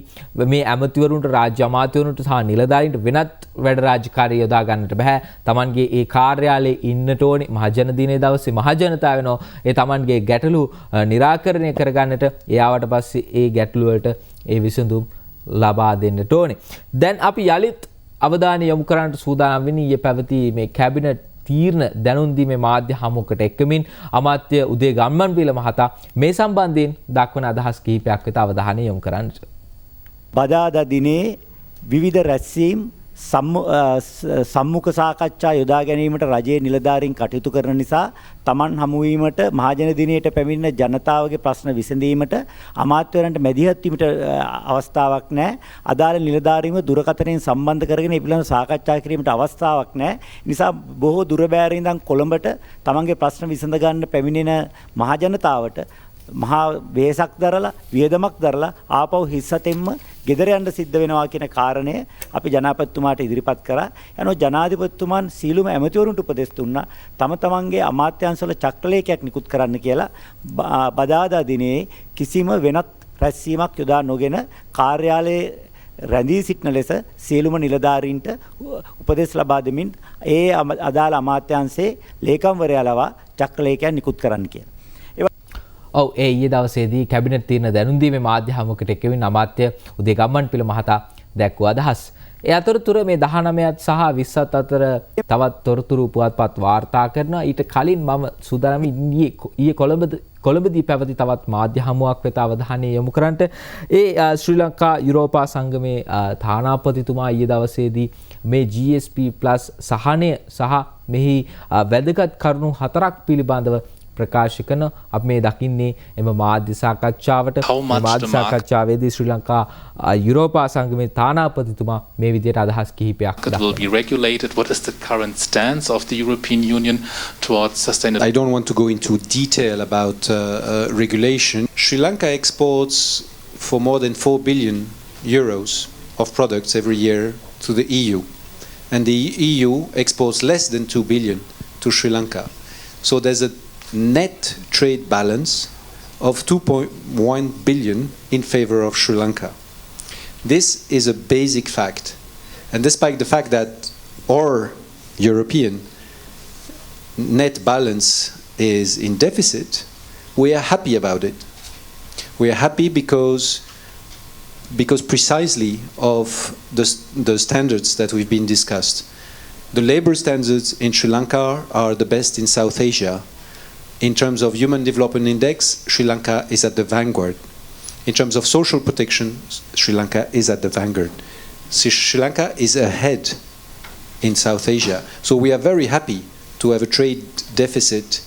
මේ ඇමතිවරුන්ට රාජ්‍ය අමාත්‍යවරුන්ට සහ නිලධාරීන්ට වෙනත් වැඩ රාජකාරී යොදා ගන්නට බෑ. තමන්ගේ ඒ කාර්යාලයේ ඉන්නට ඕනේ. මහජන දිනේ දවසේ මහජනතාව වෙනවා ඒ තමන්ගේ ගැටලු निराකරණය කරගන්නට. එයාවට පස්සේ ඒ ගැටලු වලට ඒ විසඳුම් ලබා දෙන්නට ඕනේ. දැන් අපි යලිත් අවධානය යොමු කරන්නට සූදානම් වෙන්නේ ඊයේ පැවති මේ කැබිනට් තීරණ දැනුම් දීමේ මාධ්‍ය හමුවකට එක්කමින් අමාත්‍ය උදේ ගම්මන්පිල මහතා මේ සම්බන්ධයෙන් දක්වන අදහස් කිහිපයක් වෙත අවධානය යොමු කරන්නට. බදාදා දිනේ විවිධ රැස්වීම් සම්මුඛ සාකච්ඡා යොදා ගැනීමට රජයේ නිලධාරීන් කටයුතු කරන නිසා Taman හමුවීමට මහජන දිනයට පැමිණෙන ජනතාවගේ ප්‍රශ්න විසඳීමට අමාත්‍යවරයන්ට මැදිහත් වීමට අවස්ථාවක් නැහැ. අදාළ නිලධාරීන්ව දුරකථනයෙන් සම්බන්ධ කරගෙන ඒ පිළිබඳව සාකච්ඡා කිරීමට අවස්ථාවක් නැහැ. නිසා බොහෝ දුර බැහැර ඉඳන් කොළඹට Tamanගේ ප්‍රශ්න විසඳ ගන්න පැමිණෙන මහජනතාවට මහා වේසක් දරලා වියදමක් දරලා ආපහු හිස්සතෙන්ම ගෙදර යන්න සිද්ධ වෙනවා කියන කාරණය අපි ජනාධිපතිතුමාට ඉදිරිපත් කරා. යනෝ ජනාධිපතිතුමන් සීලුම ඇමතිවරුන්ට උපදෙස් දුන්නා තම තමන්ගේ අමාත්‍යාංශවල චක්‍රලේඛයක් නිකුත් කරන්න කියලා. බදාදා දිනේ කිසිම වෙනත් රැස්වීමක් යොදා නොගෙන කාර්යාලයේ රැඳී සිටින ලෙස සියලුම නිලධාරීන්ට උපදෙස් ලබා දෙමින් ඒ අදාළ අමාත්‍යාංශයේ ලේකම්වරයා ලවා චක්‍රලේඛයක් නිකුත් කරන්න කියලා. ඔව් ඒ ඊයේ දවසේදී කැබිනට් තීරණ දැනුම් දීමේ මාධ්‍ය හමුවකට එක්වමින් අමාත්‍ය උදේ ගම්මන්පිල මහතා දැක්වූ අදහස්. ඒ අතරතුර මේ 19ත් සහ 20ත් අතර තවත් තොරතුරු පුවත්පත් වාර්තා කරනවා. ඊට කලින් මම සූදානම් ඊයේ කොළඹදී පැවති තවත් මාධ්‍ය හමුවක් වෙත අවධානය යොමු කරන්නට. ඒ ශ්‍රී ලංකා යුරෝපා සංගමේ තානාපතිතුමා ඊයේ දවසේදී මේ GSP+ සහනය සහ මෙහි වැදගත් කරුණු 4ක් පිළිබඳව ප්‍රකාශ කරන අප මේ දකින්නේ එම මාධ්‍ය සාකච්ඡාවට. මාධ්‍ය සාකච්ඡාවේදී ශ්‍රී ලංකා යුරෝපා සංගමේ තානාපතිතුමා මේ විදිහට අදහස් කිහිපයක් It will be regulated. What is the current stance of the European Union towards sustainability? I don't want to go into detail about regulation. Sri Lanka exports for more than 4 billion euros of products every year to the EU, and the EU exports less than 2 billion to Sri Lanka. So there's a net trade balance of 2.1 billion in favor of Sri Lanka. This is a basic fact, and despite the fact that our European net balance is in deficit, we are happy about it. We are happy because precisely of the standards that we've been discussed. The labor standards in Sri Lanka are the best in South Asia. In terms of Human Development Index, Sri Lanka is at the vanguard. In terms of social protection, Sri Lanka is at the vanguard. Sri Lanka is ahead in South Asia. So we are very happy to have a trade deficit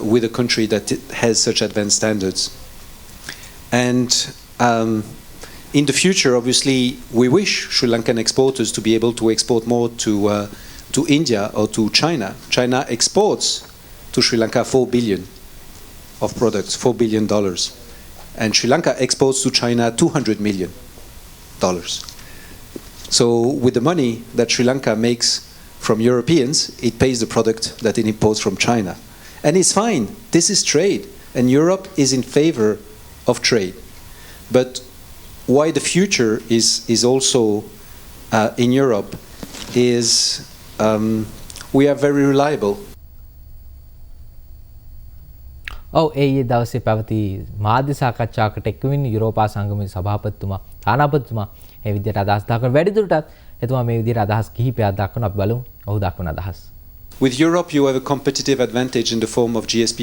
with a country that has such advanced standards. And in the future, obviously, we wish Sri Lankan exporters to be able to export more to India or to China. China exports to Sri Lanka 4 billion of products, $4 billion. And Sri Lanka exports to China $200 million. So with the money that Sri Lanka makes from Europeans, it pays the product that it imports from China. And it's fine, this is trade, and Europe is in favor of trade. But why the future is also in Europe is we are very reliable. ඔව් ඒ දවසේ පැවති මාධ්‍ය සාකච්ඡාවකට එක්වමින් යුරෝපා සංගමයේ සභාපතිතුමා තානාපතිතුමා මේ විදිහට අදහස් දක්වන වැඩිදුරටත් එතුමා මේ විදිහට අදහස් කිහිපයක් දක්වන අපි බලමු ඔහු දක්වන අදහස්. With Europe, you have a competitive advantage in the form of GSP+.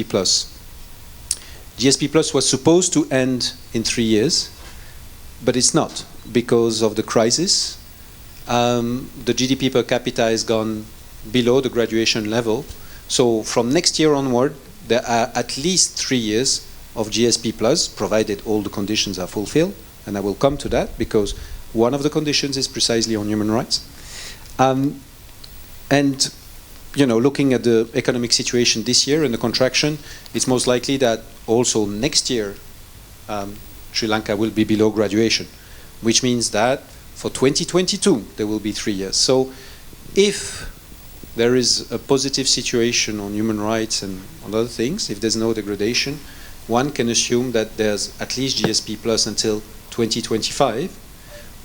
GSP Plus was supposed to end in 3 years, but it's not because of the crisis. The GDP per capita has gone below the graduation level. So from next year onward, there are at least 3 years of GSP Plus, provided all the conditions are fulfilled. And I will come to that because one of the conditions is precisely on human rights. And you know, looking at the economic situation this year and the contraction, it's most likely that also next year Sri Lanka will be below graduation, which means that for 2022 there will be 3 years. So if there is a positive situation on human rights and on other things, if there's no degradation, one can assume that there's at least GSP Plus until 2025,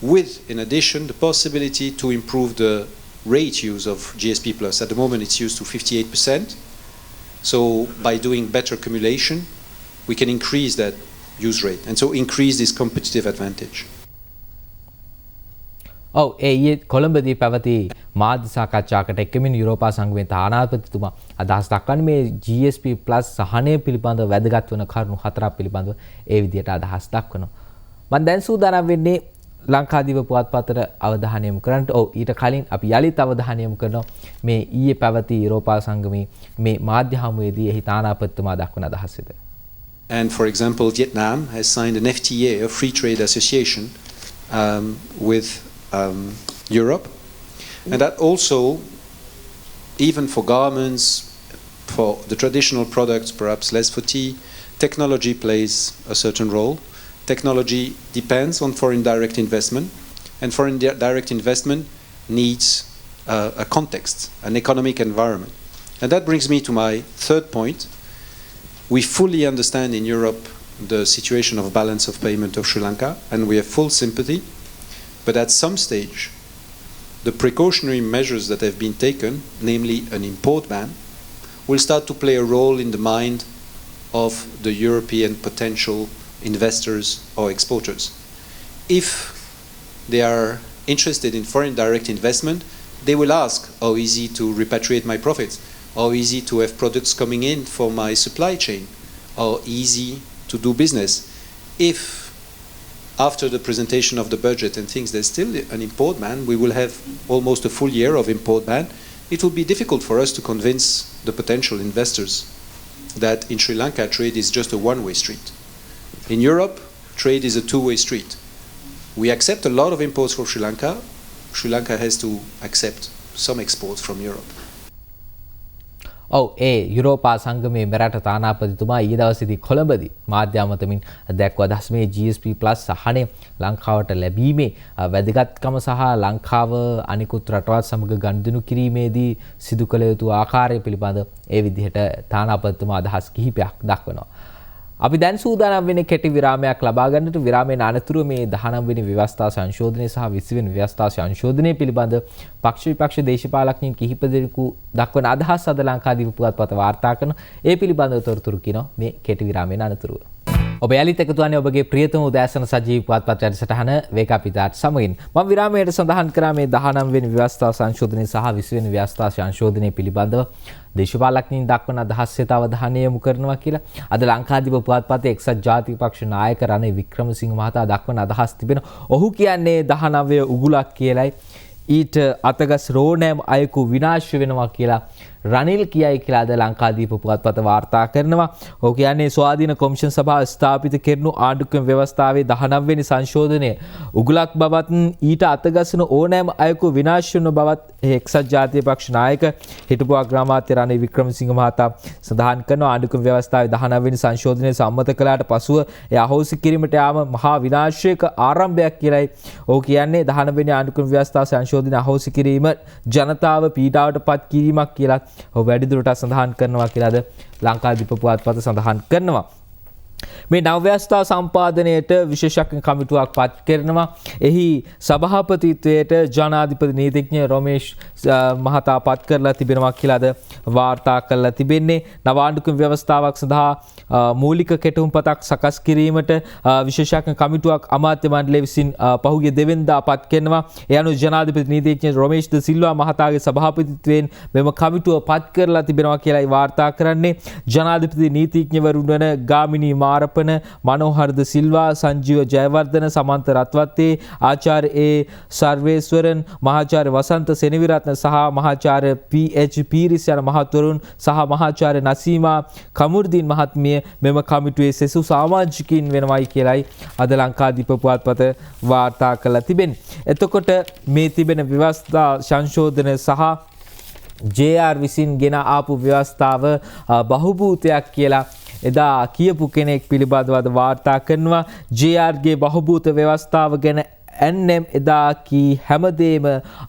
with, in addition, the possibility to improve the rate use of GSP Plus. At the moment it's used to 58%. So by doing better accumulation, we can increase that use rate and so increase this competitive advantage. ඔව් ඒ කොළඹදී පැවති මාධ්‍ය සාකච්ඡාවකට එක්වමින් යුරෝපා සංගමයේ තානාපතිතුමා අදහස් දක්වන්නේ මේ GSP+ සහනය පිළිබඳව වැදගත් වන කරුණු හතරක් පිළිබඳව ඒ විදිහට අදහස් දක්වනවා. මම දැන් සූදානම් වෙන්නේ ලංකාදීප පුවත්පතට අවධානය යොමු කරන්නට. ඔව් ඊට කලින් අපි යලිත් අවධානය යොමු කරනවා මේ ඊයේ පැවති යුරෝපා සංගමයේ මේ මාධ්‍ය හමුවේදී එහි තානාපතිතුමා දක්වන අදහස් විතර. And for example, Vietnam has signed an FTA, a free trade association, with Europe. And that also, even for garments, for the traditional products, perhaps less for tea, technology plays a certain role. Technology depends on foreign direct investment, and foreign direct investment needs a context, an economic environment. And that brings me to my third point. We fully understand in Europe the situation of balance of payment of Sri Lanka, and we have full sympathy. But at some stage, the precautionary measures that have been taken, namely an import ban, will start to play a role in the mind of the European potential investors or exporters. If they are interested in foreign direct investment, they will ask, how easy to repatriate my profits? How easy to have products coming in for my supply chain? How easy to do business? If after the presentation of the budget and things, there's still an import ban, we will have almost a full year of import ban. It will be difficult for us to convince the potential investors that in Sri Lanka trade is just a one-way street. In Europe, trade is a two-way street. We accept a lot of imports from Sri Lanka. Sri Lanka has to accept some exports from Europe. ඔව් ඒ යුරෝපා සංගමයේ මෙරට තානාපතිතුමා ඊයේ දවසේදී කොළඹදී මාධ්‍ය අමතමින් දැක්ව අදහස් මේ GSP+ සහනය ලංකාවට ලැබීමේ වැදගත්කම සහ ලංකාව අනිකුත් රටවල් සමග ගනුදෙනු කිරීමේදී සිදු කළ යුතු ආකාරය පිළිබඳ ඒ විදිහට තානාපතිතුමා අදහස් කිහිපයක් දක්වනවා. අපි දැන් සූදානම් වෙන්නේ කෙටි විරාමයක් ලබා ගන්නට. විරාමයෙන් අනතුරුව මේ 19 වෙනි ව්‍යවස්ථා සංශෝධනය සහ 20 වෙනි ව්‍යවස්ථා සංශෝධනය පිළිබඳ පක්ෂ විපක්ෂ දේශපාලඥයින් කිහිප දෙනෙකු දක්වන අදහස් අද ලංකාදීප පුවත්පත වාර්තා කරන ඒ පිළිබඳව තොරතුරු කියනවා මේ කෙටි විරාමයෙන් අනතුරුව. ඔබ යලිත් එකතු වන්නේ ඔබගේ ප්‍රියතම උදෑසන සජීවී පුවත්පත් වැඩසටහන වේක අපිටත් සමගින්. මම විරාමයට සඳහන් කරා මේ 19 වෙනි ව්‍යවස්ථා සංශෝධනය සහ 20 වෙනි ව්‍යවස්ථා සංශෝධනය පිළිබඳව දේශපාලඥයින් දක්වන අදහස් වෙත අවධානය යොමු කරනවා කියලා. අද ලංකාදීප පුවත්පතේ එක්සත් ජාතික පක්ෂ නායක රනිල් වික්‍රමසිංහ මහතා දක්වන අදහස් තිබෙන. ඔහු කියන්නේ 19 උගුලක් කියලයි. ඊට අතගස් රෝනෑම් අයෙකු විනාශ වෙනවා කියලා රනිල් කියයි කියලා අද ලංකාදීප පුවත්පත වාර්තා කරනවා. ඔහු කියන්නේ ස්වාධීන කොමිෂන් සභාව ස්ථාපිත කෙරෙනු ආණ්ඩුක්‍රම ව්‍යවස්ථාවේ 19 වෙනි සංශෝධනය උගුලක් බවත් ඊට අතගසන ඕනෑම අයෙකු විනාශ වෙන බවත් එක්සත් ජාතික පක්ෂ නායක හිටපු අග්‍රාමාත්‍ය රනිල් වික්‍රමසිංහ මහතා සඳහන් කරනවා. ආණ්ඩුක්‍රම ව්‍යවස්ථාවේ 19 වෙනි සංශෝධනය සම්මත කළාට පසුව එය අහෝසි කිරීමට යාම මහා විනාශයක ආරම්භයක් කියලයි ඔහු කියන්නේ. 19 වෙනි ආණ්ඩුක්‍රම ව්‍යවස්ථා සංශෝධනය අහෝසි කිරීම ජනතාව පීඩාවට පත් කිරීමක් කියලා ඔහු වැඩිදුරටත් සඳහන් කරනවා කියලා අද ලංකාදීප පුවත්පත සඳහන් කරනවා. මේ නව්‍යවස්ථා සම්පාදනයට විශේෂඥ කමිටුවක් පත් කරනවා. එහි සභාපතිත්වයට ජනාධිපති නීතිඥ රොමේෂ් මහතා පත් කරලා තිබෙනවා කියලාද වාර්තා කරලා තිබෙන්නේ. නවාණ්ඩුක්‍රම ව්‍යවස්ථාවක් සඳහා මූලික කෙටුම්පතක් සකස් කිරීමට විශේෂඥ කමිටුවක් අමාත්‍ය මණ්ඩලය විසින් පහුගිය දෙවැනිදා පත් කරනවා. ඒ අනුව ජනාධිපති නීතිඥ රොමේෂ් ද සිල්වා මහතාගේ සභාපතිත්වයෙන් මෙම කමිටුව පත් කරලා තිබෙනවා කියලායි වාර්තා කරන්නේ. ජනාධිපති නීතිඥවරුන් වන ගාමිණී මාරපන, මනෝහර් ද සිල්වා, සංජීව ජයවර්ධන, සමන්ත රත්වත්තේ, ආචාර්ය ඒ සර්වේස්වරන්, මහාචාර්ය වසන්ත සෙනවිරත්න සහ මහාචාර්ය පී.එච්. පීරිස් යන මහත්වරුන් සහ මහාචාර්ය නසීමා කමුර්දීන් මහත්මිය මෙම කමිටුවේ සෙසු සමාජිකින් වෙනවයි කියලයි අද ලංකාදීප පුවත්පත වාර්තා කරලා තිබෙන්නේ. එතකොට මේ තිබෙන ව්‍යවස්ථා සංශෝධන සහ JR විසින් ගෙන ආපු ව්‍යවස්ථාව බහුභූතයක් කියලා එදා කියපු කෙනෙක් පිළිබඳව වාර්තා කරනවා. JRගේ බහුභූත ව්‍යවස්ථාව ගැන NM එදා කී හැමදේම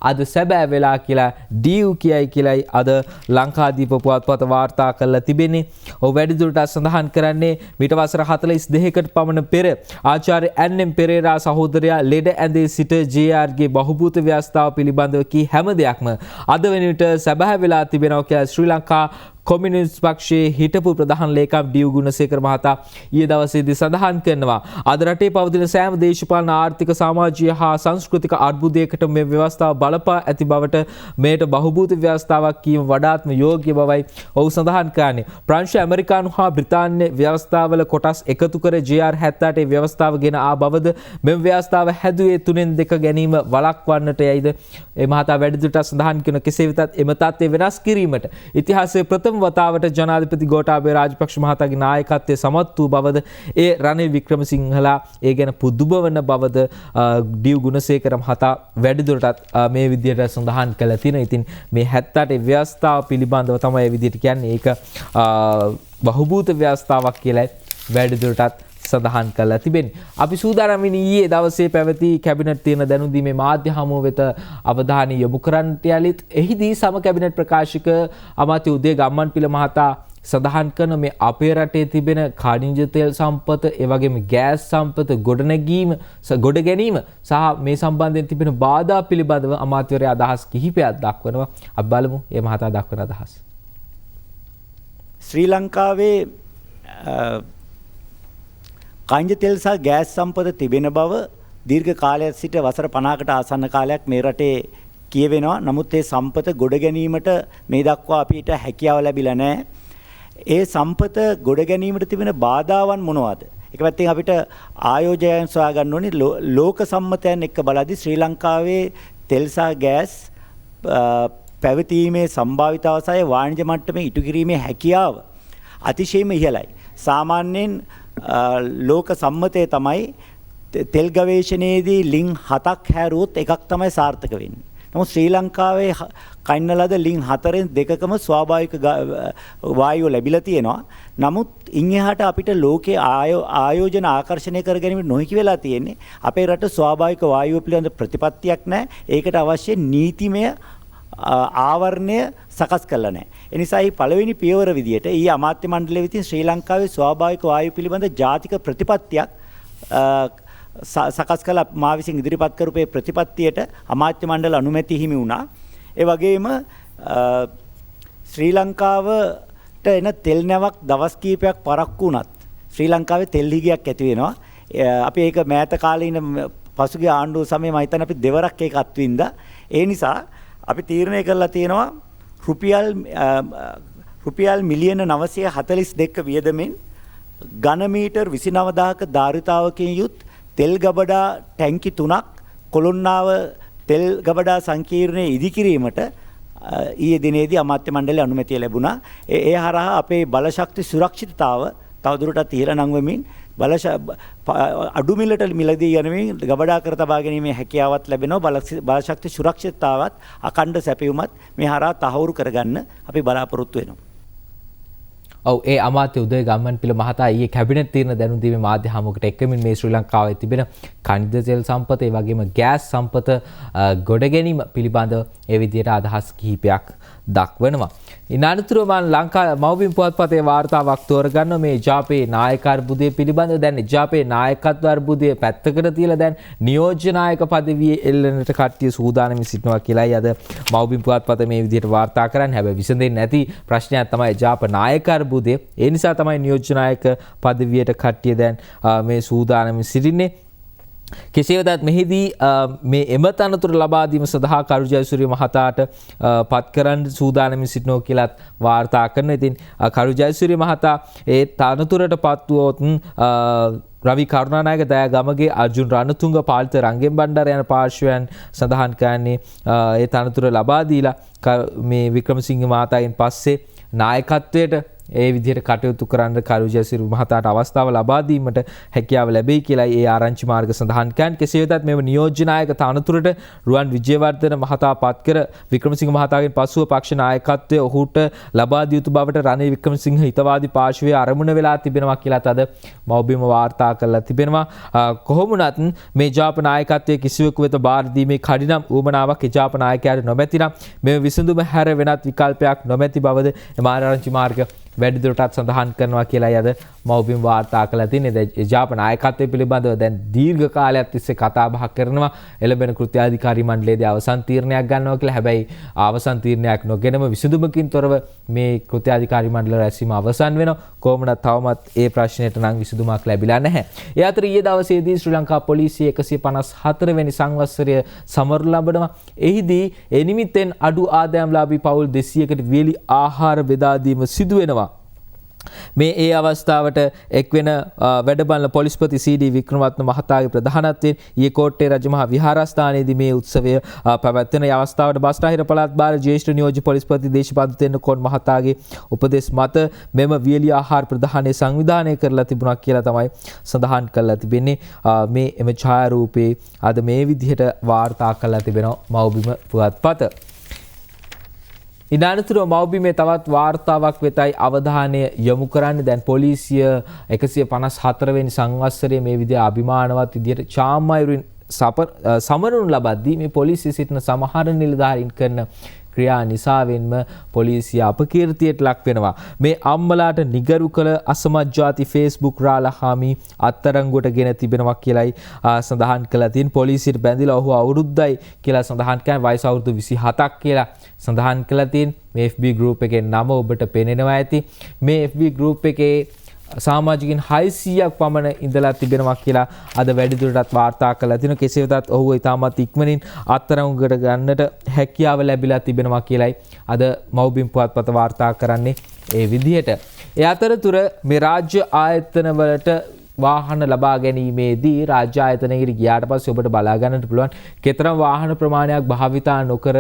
අද සැබෑ වෙලා කියලා DU කියයි කියලයි අද ලංකාදීප පුවත්පත වාර්තා කරලා තිබෙන්නේ. ඔහු වැඩිදුරටත් සඳහන් කරන්නේ මීට වසර 42කට පමණ පෙර ආචාර්ය NM පෙරේරා සහෝදරයා ලෙඩ ඇඳේ සිට JRගේ බහුභූත ව්‍යවස්ථාව පිළිබඳව කී හැම දෙයක්ම අද වෙන විට සැබෑ වෙලා තිබෙනවා කියලා ශ්‍රී ලංකා කොමියුනිස්ට් පක්ෂයේ හිටපු ප්‍රධාන ලේකම් ඩී.යු. ගුණසේකර මහතා ඊයේ දවසේදී සඳහන් කරනවා. අද රටේ පවතින සෑම දේශපාලන ආර්ථික සමාජීය හා සංස්කෘතික අර්බුදයකට මේ ව්‍යවස්ථාව බලපා ඇති බවට මෙයට බහුභූත ව්‍යවස්ථාවක් කීම වඩාත්ම යෝග්‍ය බවයි ඔහු සඳහන් කරන්නේ. ප්‍රංශ, ඇමරිකානු හා බ්‍රිතාන්‍ය ව්‍යවස්ථාවල කොටස් එකතු කර JR78 ව්‍යවස්ථාව ගෙන ආ බවද මෙම ව්‍යවස්ථාව හැදුවේ 3/2 ගැනීම වළක්වන්නට යයිද ඒ මහතා වැඩිදුරටත් සඳහන් කරන. කෙසේ වෙතත් එම තත්ත්වය වෙනස් කිරීමට ඉතිහාසයේ ප්‍රථම වතාවට ජනාධිපති ගෝඨාභය රාජපක්ෂ මහතාගේ නායකත්වයේ සමත් වූ බවද ඒ රනිල් වික්‍රමසිංහලා ඒ ගැන පුදුම වන බවද ඩී.යු. ගුණසේකර මහතා වැඩිදුරටත් මේ විදිහට සඳහන් කළා තියෙනවා. ඉතින් මේ 78 ව්‍යවස්ථාව පිළිබඳව තමයි මේ විදිහට කියන්නේ. ඒක බහුභූත ව්‍යවස්ථාවක් කියලා වැඩිදුරටත් සඳහන් කරලා තිබෙන්නේ. අපි සූදානම් වෙන්නේ ඊයේ දවසේ පැවති කැබිනට් තියෙන දැනුම් දීමේ මාධ්‍ය හමුව වෙත අවධානය යොමු කරන්නට යලිත් එහිදී සම කැබිනට් ප්‍රකාශක අමාත්‍ය උදේ ගම්මන්පිල මහතා සඳහන් කරන මේ අපේ රටේ තිබෙන khනිජ තෙල් සම්පත, ඒ වගේම ගෑස් සම්පත ගොඩ ගැනීම සහ මේ සම්බන්ධයෙන් තිබෙන බාධා පිළිබඳව අමාත්‍යවරයා අදහස් කිහිපයක් දක්වනවා. අපි බලමු මේ මහතා දක්වන අදහස්. ශ්‍රී ලංකාවේ khනිජ තෙල් සහ ගෑස් සම්පත තිබෙන බව දීර්ඝ කාලයක් සිට වසර 50කට ආසන්න කාලයක් මේ රටේ කියවෙනවා. නමුත් ඒ සම්පත ගොඩ ගැනීමට මේ දක්වා අපිට හැකියාව ලැබිලා නැහැ. ඒ සම්පත ගොඩ ගැනීමට තිබෙන බාධාවන් මොනවාද? එක පැත්තෙන් අපිට ආයෝජනයන් සොයා ගන්න ඕනේ. ලෝක සම්මතයන් එක්ක බලද්දී ශ්‍රී ලංකාවේ තෙල් සහ ගෑස් පැවතීමේ සම්භාවිතාව සහ වාණිජ මට්ටමේ ඉටු කිරීමේ හැකියාව අතිශයින්ම ඉහළයි. සාමාන්‍යයෙන් ලෝක සම්මතය තමයි තෙල් ගවේෂණයේදී ලිං 7ක් හැරුවොත් එකක් තමයි සාර්ථක වෙන්නේ. නමුත් ශ්‍රී ලංකාවේ කන්න ලද ලිං 4න් දෙකකම ස්වාභාවික වායුව ලැබිලා තියෙනවා. නමුත් ඉන් එහාට අපිට ලෝකයේ ආයෝජන ආකර්ෂණය කර ගැනීම නොහැකි වෙලා තියෙන්නේ. අපේ රට ස්වාභාවික වායුව පිළිබඳ ප්‍රතිපත්තියක් නැහැ. ඒකට අවශ්‍ය නීතිමය ආවරණය සකස් කරලා නැහැ. ඒ නිසා මේ පළවෙනි පියවර විදියට ඊ අමාත්‍ය මණ්ඩලය විසින් ශ්‍රී ලංකාවේ ස්වාභාවික වායුව පිළිබඳ ජාතික ප්‍රතිපත්තියක් සකස් කළ මා විසින් ඉදිරිපත් කරපු ප්‍රතිපත්තියට අමාත්‍ය මණ්ඩල අනුමැතිය හිමි වුණා. ඒ වගේම ශ්‍රී ලංකාවට එන තෙල් නැවක් දවස් කීපයක් පරක්කු වුණත් ශ්‍රී ලංකාවේ තෙල් හිගයක් ඇති වෙනවා. අපි ඒක මෑත කාලේ ඉන්න පසුගිය ආණ්ඩුව සමයේ මම හිතන්නේ අපි දෙවරක් ඒක අත්විඳා. ඒ නිසා අපි තීරණය කරලා තියෙනවා රුපියල් මිලියන 942 වියදමෙන් ඝන මීටර් 29000ක ධාරිතාවකින් යුත් තෙල් ගබඩා ටැංකි 3ක් කොළොන්නාව තෙල් ගබඩා සංකීර්ණයේ ඉදිකිරීමට ඊයේ දිනේදී අමාත්‍ය මණ්ඩලයේ අනුමැතිය ලැබුණා. ඒ හරහා අපේ බලශක්ති සුරක්ෂිතතාව තවදුරටත් ඉහළ නංවමින් අඩු මිලට මිලදී යනමින් ගබඩා කර තබා ගැනීමේ හැකියාවක් ලැබෙනවා. බලශක්ති සුරක්ෂිතතාවත් අඛණ්ඩ සැපයුමත් මේ හරහා තහවුරු කරගන්න අපි බලාපොරොත්තු වෙනවා. ඔව් ඒ අමාත්‍ය උදය ගම්මන්පිල මහතා ඊයේ කැබිනට් තීරණ දැනුම් දීමේ මාධ්‍ය හමුවකට එක්කමින් මේ ශ්‍රී ලංකාවේ තිබෙන ඛනිජ තෙල් සම්පත ඒ වගේම ගෑස් සම්පත ගොඩ ගැනීම පිළිබඳව ඒ විදිහට අදහස් කිහිපයක් දක්වනවා. ඉනානතුරුව මම ලංකා මව්බිම් පුවත්පතේ වාර්තාවක් තෝරගන්න මේ ජාපේ නායක අර්බුදය පිළිබඳව දැන් ජාපේ නායකත්ව අර්බුදය පැත්තකට තියලා දැන් නියෝජ්‍ය නායක පදවියේ එල්ලෙන්නට කට්ටිය සූදානම් සිටිනවා කියලායි අද මව්බිම් පුවත්පත මේ විදිහට වාර්තා කරන්නේ. හැබැයි විසඳෙන්නේ නැති ප්‍රශ්නයක් තමයි ජාප නායක අර්බුදය. ඒ නිසා තමයි නියෝජ්‍ය නායක පදවියට කට්ටිය දැන් මේ සූදානම් සිටින්නේ. කෙසේ වෙතත් මෙහිදී මේ එම තනතුර ලබා දීම සඳහා කරු ජයසූරිය මහතාට පත් කරන්න සූදානම් සිටිනවා කියලාත් වාර්තා කරනවා. ඉතින් කරු ජයසූරිය මහතා ඒ තනතුරට පත් වුවොත් රවි කරුණානායක දයාගමගේ අර්ජුන් රණතුංග පාලිත රංගෙන් බණ්ඩාර යන පාර්ශ්වයන් සඳහන් කරන්නේ ඒ තනතුර ලබා දීලා මේ වික්‍රමසිංහ මහතාගෙන් පස්සේ නායකත්වයට ඒ විදිහට කටයුතු කරන්න කරු ජයසූරිය මහතාට අවස්ථාව ලබා දීමට හැකියාව ලැබෙයි කියලා ඒ ආරංචි මාර්ග සඳහන් කරන්නේ. කෙසේ වෙතත් මේ නියෝජ්‍ය නායක තනතුරට රුවන් විජේවර්ධන මහතා පත් කර වික්‍රමසිංහ මහතාගෙන් පසුව පක්ෂ නායකත්වය ඔහුට ලබා දිය යුතු බවට රනිල් වික්‍රමසිංහ හිතවාදී පාර්ශ්වයේ අරමුණ වෙලා තිබෙනවා කියලා අද මව්බිම වාර්තා කරලා තිබෙනවා. කොහොම වුණත් මේ ජාප නායකත්වයේ කිසිවෙකු වෙත බාර දීමේ කඩිනම් ඌමනාවක් ඒ ජාප නායකයාට නොමැතිනම් මේ විසඳුම හැර වෙනත් විකල්පයක් නොමැති බවද එම ආරංචි මාර්ග වැඩිදුරටත් සඳහන් කරනවා කියලායි අද මව්බිම් වාර්තා කළා තින්නේ. දැන් ජාප නායකත්වය පිළිබඳව දැන් දීර්ඝ කාලයක් තිස්සේ කතා බහ කරනවා. එළඹෙන කෘත්‍යාධිකාරී මණ්ඩලයේදී අවසන් තීරණයක් ගන්නවා කියලා. හැබැයි අවසන් තීරණයක් නොගෙනම විසඳුමකින් තොරව මේ කෘත්‍යාධිකාරී මණ්ඩල රැස්වීම අවසන් වෙනවා. කොහොමද තවමත් ඒ ප්‍රශ්නයට නම් විසඳුමක් ලැබිලා නැහැ. ඒ අතර ඊයේ දවසේදී ශ්‍රී ලංකා පොලිසිය 154 වෙනි සංවත්සරය සමරු ලබනවා. එහිදී ඒ නිමිත්තෙන් අඩු ආදායම්ලාභී පවුල් 200කට වියලි ආහාර බෙදා දීම සිදු වෙනවා. මේ ඒ අවස්ථාවට එක්වෙන වැඩබලන පොලිස්පති සීඩී වික්‍රමරත්න මහතාගේ ප්‍රධානත්වයෙන් ඊයේ කෝට්ටේ රජමහා විහාරස්ථානයේදී මේ උත්සවය පැවැත්වෙන අවස්ථාවට බස්නාහිර පළාත් භාර ජ්‍යෙෂ්ඨ නියෝජ්‍ය පොලිස්පති දේශපාලන තෙන්නකෝන් මහතාගේ උපදෙස් මත මෙම වියලි ආහාර ප්‍රදානය සංවිධානය කරලා තිබුණා කියලා තමයි සඳහන් කරලා තිබෙන්නේ. මේ එම ඡායාරූපේ අද මේ විදිහට වාර්තා කරලා තිබෙනවා මව්බිම පුවත්පත. ඉදානතුරුව මව්බිමේ තවත් වාර්තාවක් වෙතයි අවධානය යොමු කරන්නේ. දැන් පොලිසිය 154 වෙනි සංවත්සරයේ මේ විදිහ අභිමානවත් විදිහට චාම්මයිරුන් සමරනු ලබද්දී මේ පොලිසිය සිටින සමහර නිලධාරීන් කරන ක්‍රියා නිසාවෙන්ම පොලිසිය අපකීර්තියට ලක් වෙනවා. මේ අම්මලාට නිගරු කළ අසමත් ජාති Facebook රාලහාමි අත්අඩංගුවට ගෙන තිබෙනවා කියලයි සඳහන් කළා තියෙන. පොලිසියට බැඳිලා ඔහු අවුරුද්දයි කියලා සඳහන් කරන වයස අවුරුදු 27ක් කියලා සඳහන් කළා තියෙන. මේ FB group එකේ නම ඔබට පෙනෙනවා ඇති. මේ FB group එකේ සමාජිකින් 600ක් පමණ ඉඳලා තිබෙනවා කියලා අද වැඩිදුරටත් වාර්තා කරලා තිනවා. කෙසේ වෙතත් ඔහු ඉතාමත් ඉක්මනින් අත්අඩංගුවට ගන්නට හැකියාව ලැබිලා තිබෙනවා කියලයි අද මව්බිම් පුවත්පත වාර්තා කරන්නේ ඒ විදිහට. ඒ අතරතුර මේ රාජ්‍ය ආයතන වලට වාහන ලබා ගැනීමේදී රාජ්‍ය ආයතනයකට ගියාට පස්සේ ඔබට බලා ගන්නට පුළුවන් කතරම් වාහන ප්‍රමාණයක් භාවිතා නොකර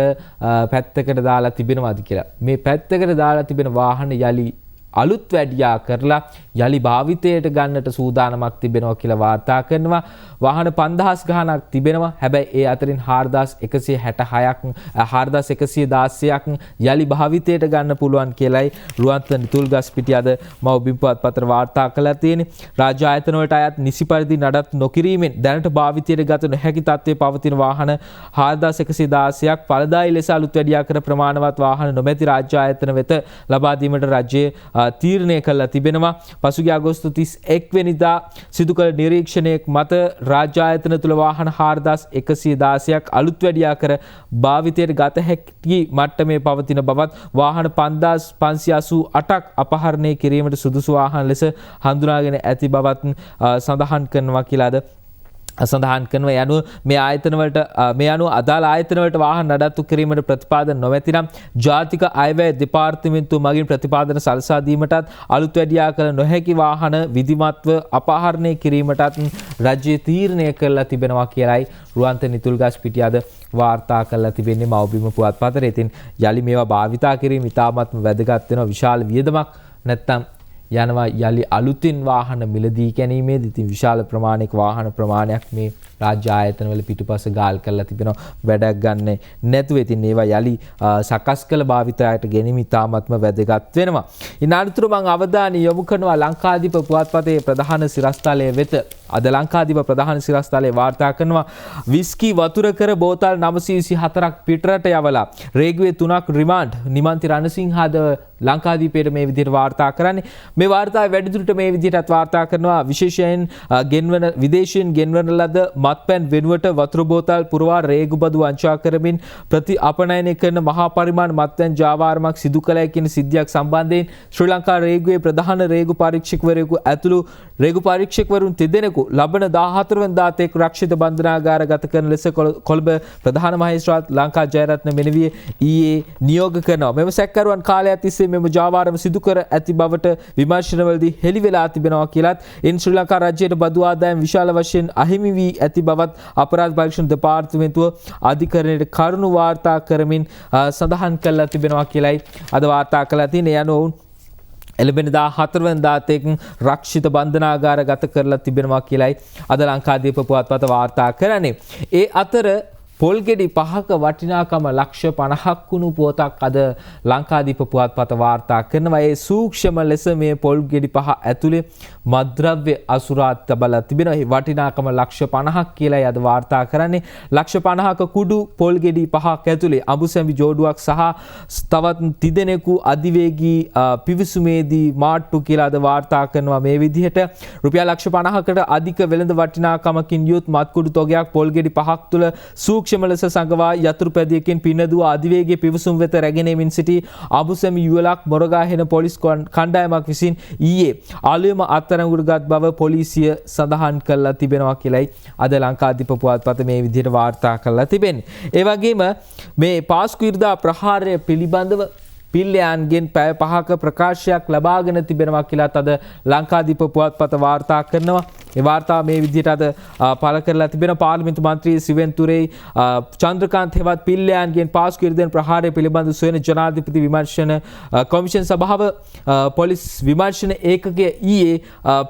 පැත්තකට දාලා තිබෙනවාද කියලා. මේ පැත්තකට දාලා තිබෙන වාහන යලි අලුත් වැඩියා කරලා යලි භාවිතයට ගන්නට සූදානමක් තිබෙනවා කියලා වාර්තා කරනවා. වාහන 5000 ගණනක් තිබෙනවා. හැබැයි ඒ අතරින් 4166ක් 4116ක් යලි භාවිතයට ගන්න පුළුවන් කියලයි රුවන්වැලි නිතුල්ගස්පිටිය අද මව්බිම් පුවත්පතට වාර්තා කළා තියෙන්නේ. රාජ්‍ය ආයතන වලට අයත් නිසි පරිදි නඩත්තු නොකිරීමෙන් දැනට භාවිතයට ගත නොහැකි තත්ත්වයේ පවතින වාහන 4116ක් ඵලදායී ලෙස අලුත් වැඩියා කර ප්‍රමාණවත් වාහන නොමැති රාජ්‍ය ආයතන වෙත ලබා දීමට රජයේ තීරණය කළා තිබෙනවා. පසුගිය අගෝස්තු 31 වෙනිදා සිදු කළ නිරීක්ෂණයක් මත රාජ්‍ය ආයතන තුළ වාහන 4116ක් අලුත් වැඩියා කර භාවිතයට ගත හැකි මට්ටමේ පවතින බවත් වාහන 5588ක් අපහරණය කිරීමට සුදුසු වාහන ලෙස හඳුනාගෙන ඇති බවත් සඳහන් කරනවා කියලාද සඳහන් කරනවා. යනුව මේ ආයතන වලට මේ අනුව අදාළ ආයතන වලට වාහන නඩත්තු කිරීමට ප්‍රතිපාදන නොමැතිනම් ජාතික අයවැය දෙපාර්තමේන්තුව මගින් ප්‍රතිපාදන සලසා දීමටත් අලුත් වැඩියා කළ නොහැකි වාහන විධිමත්ව අපහරණය කිරීමටත් රජයේ තීරණය කරලා තිබෙනවා කියලයි රුවන්වැලි නිතුල්ගස්පිටිය අද වාර්තා කරලා තිබෙන්නේ මව්බිම පුවත්පතට. ඉතින් යලි මේවා භාවිතා කිරීම ඉතාමත්ම වැදගත් වෙනවා. විශාල වියදමක් නැත්තම් යනවා යලි අලුතින් වාහන මිලදී ගැනීමේදී ඉතින් විශාල ප්‍රමාණයක වාහන ප්‍රමාණයක් මේ රාජ්‍ය ආයතනවල පිටුපස ගාල් කරලා තිබෙනවා වැඩක් ගන්න නැතුව. ඉතින් ඒවා යලි සකස් කළ භාවිතයට ගැනීම ඉතාමත්ම වැදගත් වෙනවා. ඉන් අනතුරු මම අවධානය යොමු කරනවා ලංකාදීප පුවත්පතේ ප්‍රධාන සිරස්තලය වෙත. අද ලංකාදීප ප්‍රධාන සිරස්තලයේ වාර්තා කරනවා විස්කි වතුර කර බෝතල් 924ක් පිටරට යවලා රේගුවේ 3ක් රිමාන්ඩ්. නිමන්ති රණසිංහද ලංකාදීපයට මේ විදිහට වාර්තා කරන්නේ. මේ වාර්තාවේ වැඩිදුරට මේ විදිහටත් වාර්තා කරනවා විශේෂයෙන් විදේශීන් ගෙන්වන ලද මත්පැන් වෙනුවට වතුර බෝතල් පුරවා රේගු බදු වංචා කරමින් අපනයනය කරන මහා පරිමාණ මත්පැන් ජාවාරමක් සිදු කළයි කියන සිද්ධියක් සම්බන්ධයෙන් ශ්‍රී ලංකා රේගුවේ ප්‍රධාන රේගු පරීක්ෂකවරයෙකු ඇතුළු රේගු පරීක්ෂකවරුන් තිදෙනෙකු ලබන 14 වෙනිදා තෙක් රක්ෂිත බන්ධනාගාර ගත කරන ලෙස කොළඹ ප්‍රධාන මහේස්ත්‍රාත් ලංකා ජයරත්න මෙනවිය ඊයේ නියෝග කරනවා. මෙම සැකකරුවන් කාලයක් තිස්සේ මෙම ජාවාරම සිදු කර ඇති බවට විමර්ශනවලදී හෙළි වෙලා තිබෙනවා කියලත් ඉන් ශ්‍රී ලංකා රාජ්‍යයට බදු ආදායම් විශාල වශයෙන් අහිමි වී ඇති බවත් අපරාධ පරීක්ෂණ දෙපාර්තමේන්තුව අධිකරණයට කරුණු වාර්තා කරමින් සඳහන් කළා තිබෙනවා කියලයි අද වාර්තා කළා තියෙන්නේ. යනෝ එළබෙනදා 4 වෙනිදා තෙක් රක්ෂිත බන්ධනාගාර ගත කරලා තිබෙනවා කියලයි අද ලංකාදීප පුවත්පත වාර්තා කරන්නේ. ඒ අතර පොල්ගෙඩි 5ක වටිනාකම ලක්ෂ 50ක් වුණු පුවතක් අද ලංකාදීප පුවත්පත වාර්තා කරනවා. ඒ සූක්ෂම ලෙස මේ පොල්ගෙඩි 5 ඇතුලේ මද්ද්‍රව්‍ය අසුරා තබලා තිබෙනවා. ඒ වටිනාකම ලක්ෂ 50ක් කියලායි අද වාර්තා කරන්නේ. ලක්ෂ 50ක කුඩු පොල්ගෙඩි 5ක් ඇතුලේ අඹුසැමි ජෝඩුවක් සහ තවත් තිදෙනෙකු අධිවේගී පිවිසුමේදී මාට්ටු කියලා අද වාර්තා කරනවා. මේ විදිහට රුපියල් ලක්ෂ 50කට අධික වෙළඳ වටිනාකමකින් යුත් මත්කුඩු තොගයක් පොල්ගෙඩි 5ක් තුල සූක්ෂම ලෙස සංගවා යතුරු පැදියකින් පින්නදුව අධිවේගී පිවිසුම් වෙත රැගෙන එමින් සිටි අඹුසැමි යුවලක් මොරගාහෙන පොලිස් කණ්ඩායමක් විසින් ඊයේ ආලුවම අත්අඩංගුවට බව පොලිසිය සඳහන් කළා තිබෙනවා කියලයි අද ලංකාදීප පුවත්පත මේ විදිහට වාර්තා කළා තිබෙන්නේ. ඒ වගේම මේ පාස්කු ඉරිදා ප්‍රහාරය පිළිබඳව පිල්ලයන්ගෙන් පැය 5ක ප්‍රකාශයක් ලබාගෙන තිබෙනවා කියලාත් අද ලංකාදීප පුවත්පත වාර්තා කරනවා. ඒ වාර්තාව මේ විදිහට අද පළ කරලා තිබෙන පාර්ලිමේන්තු මන්ත්‍රී සිවෙන්තුරේ චන්ද්‍රකාන්ත් හෙවත් පිල්ලයන්ගෙන් පාස්කු ඉරිදෙන ප්‍රහාරය පිළිබඳ සොයන ජනාධිපති විමර්ශන කොමිෂන් සභාව පොලිස් විමර්ශන ඒකකයේ ඊයේ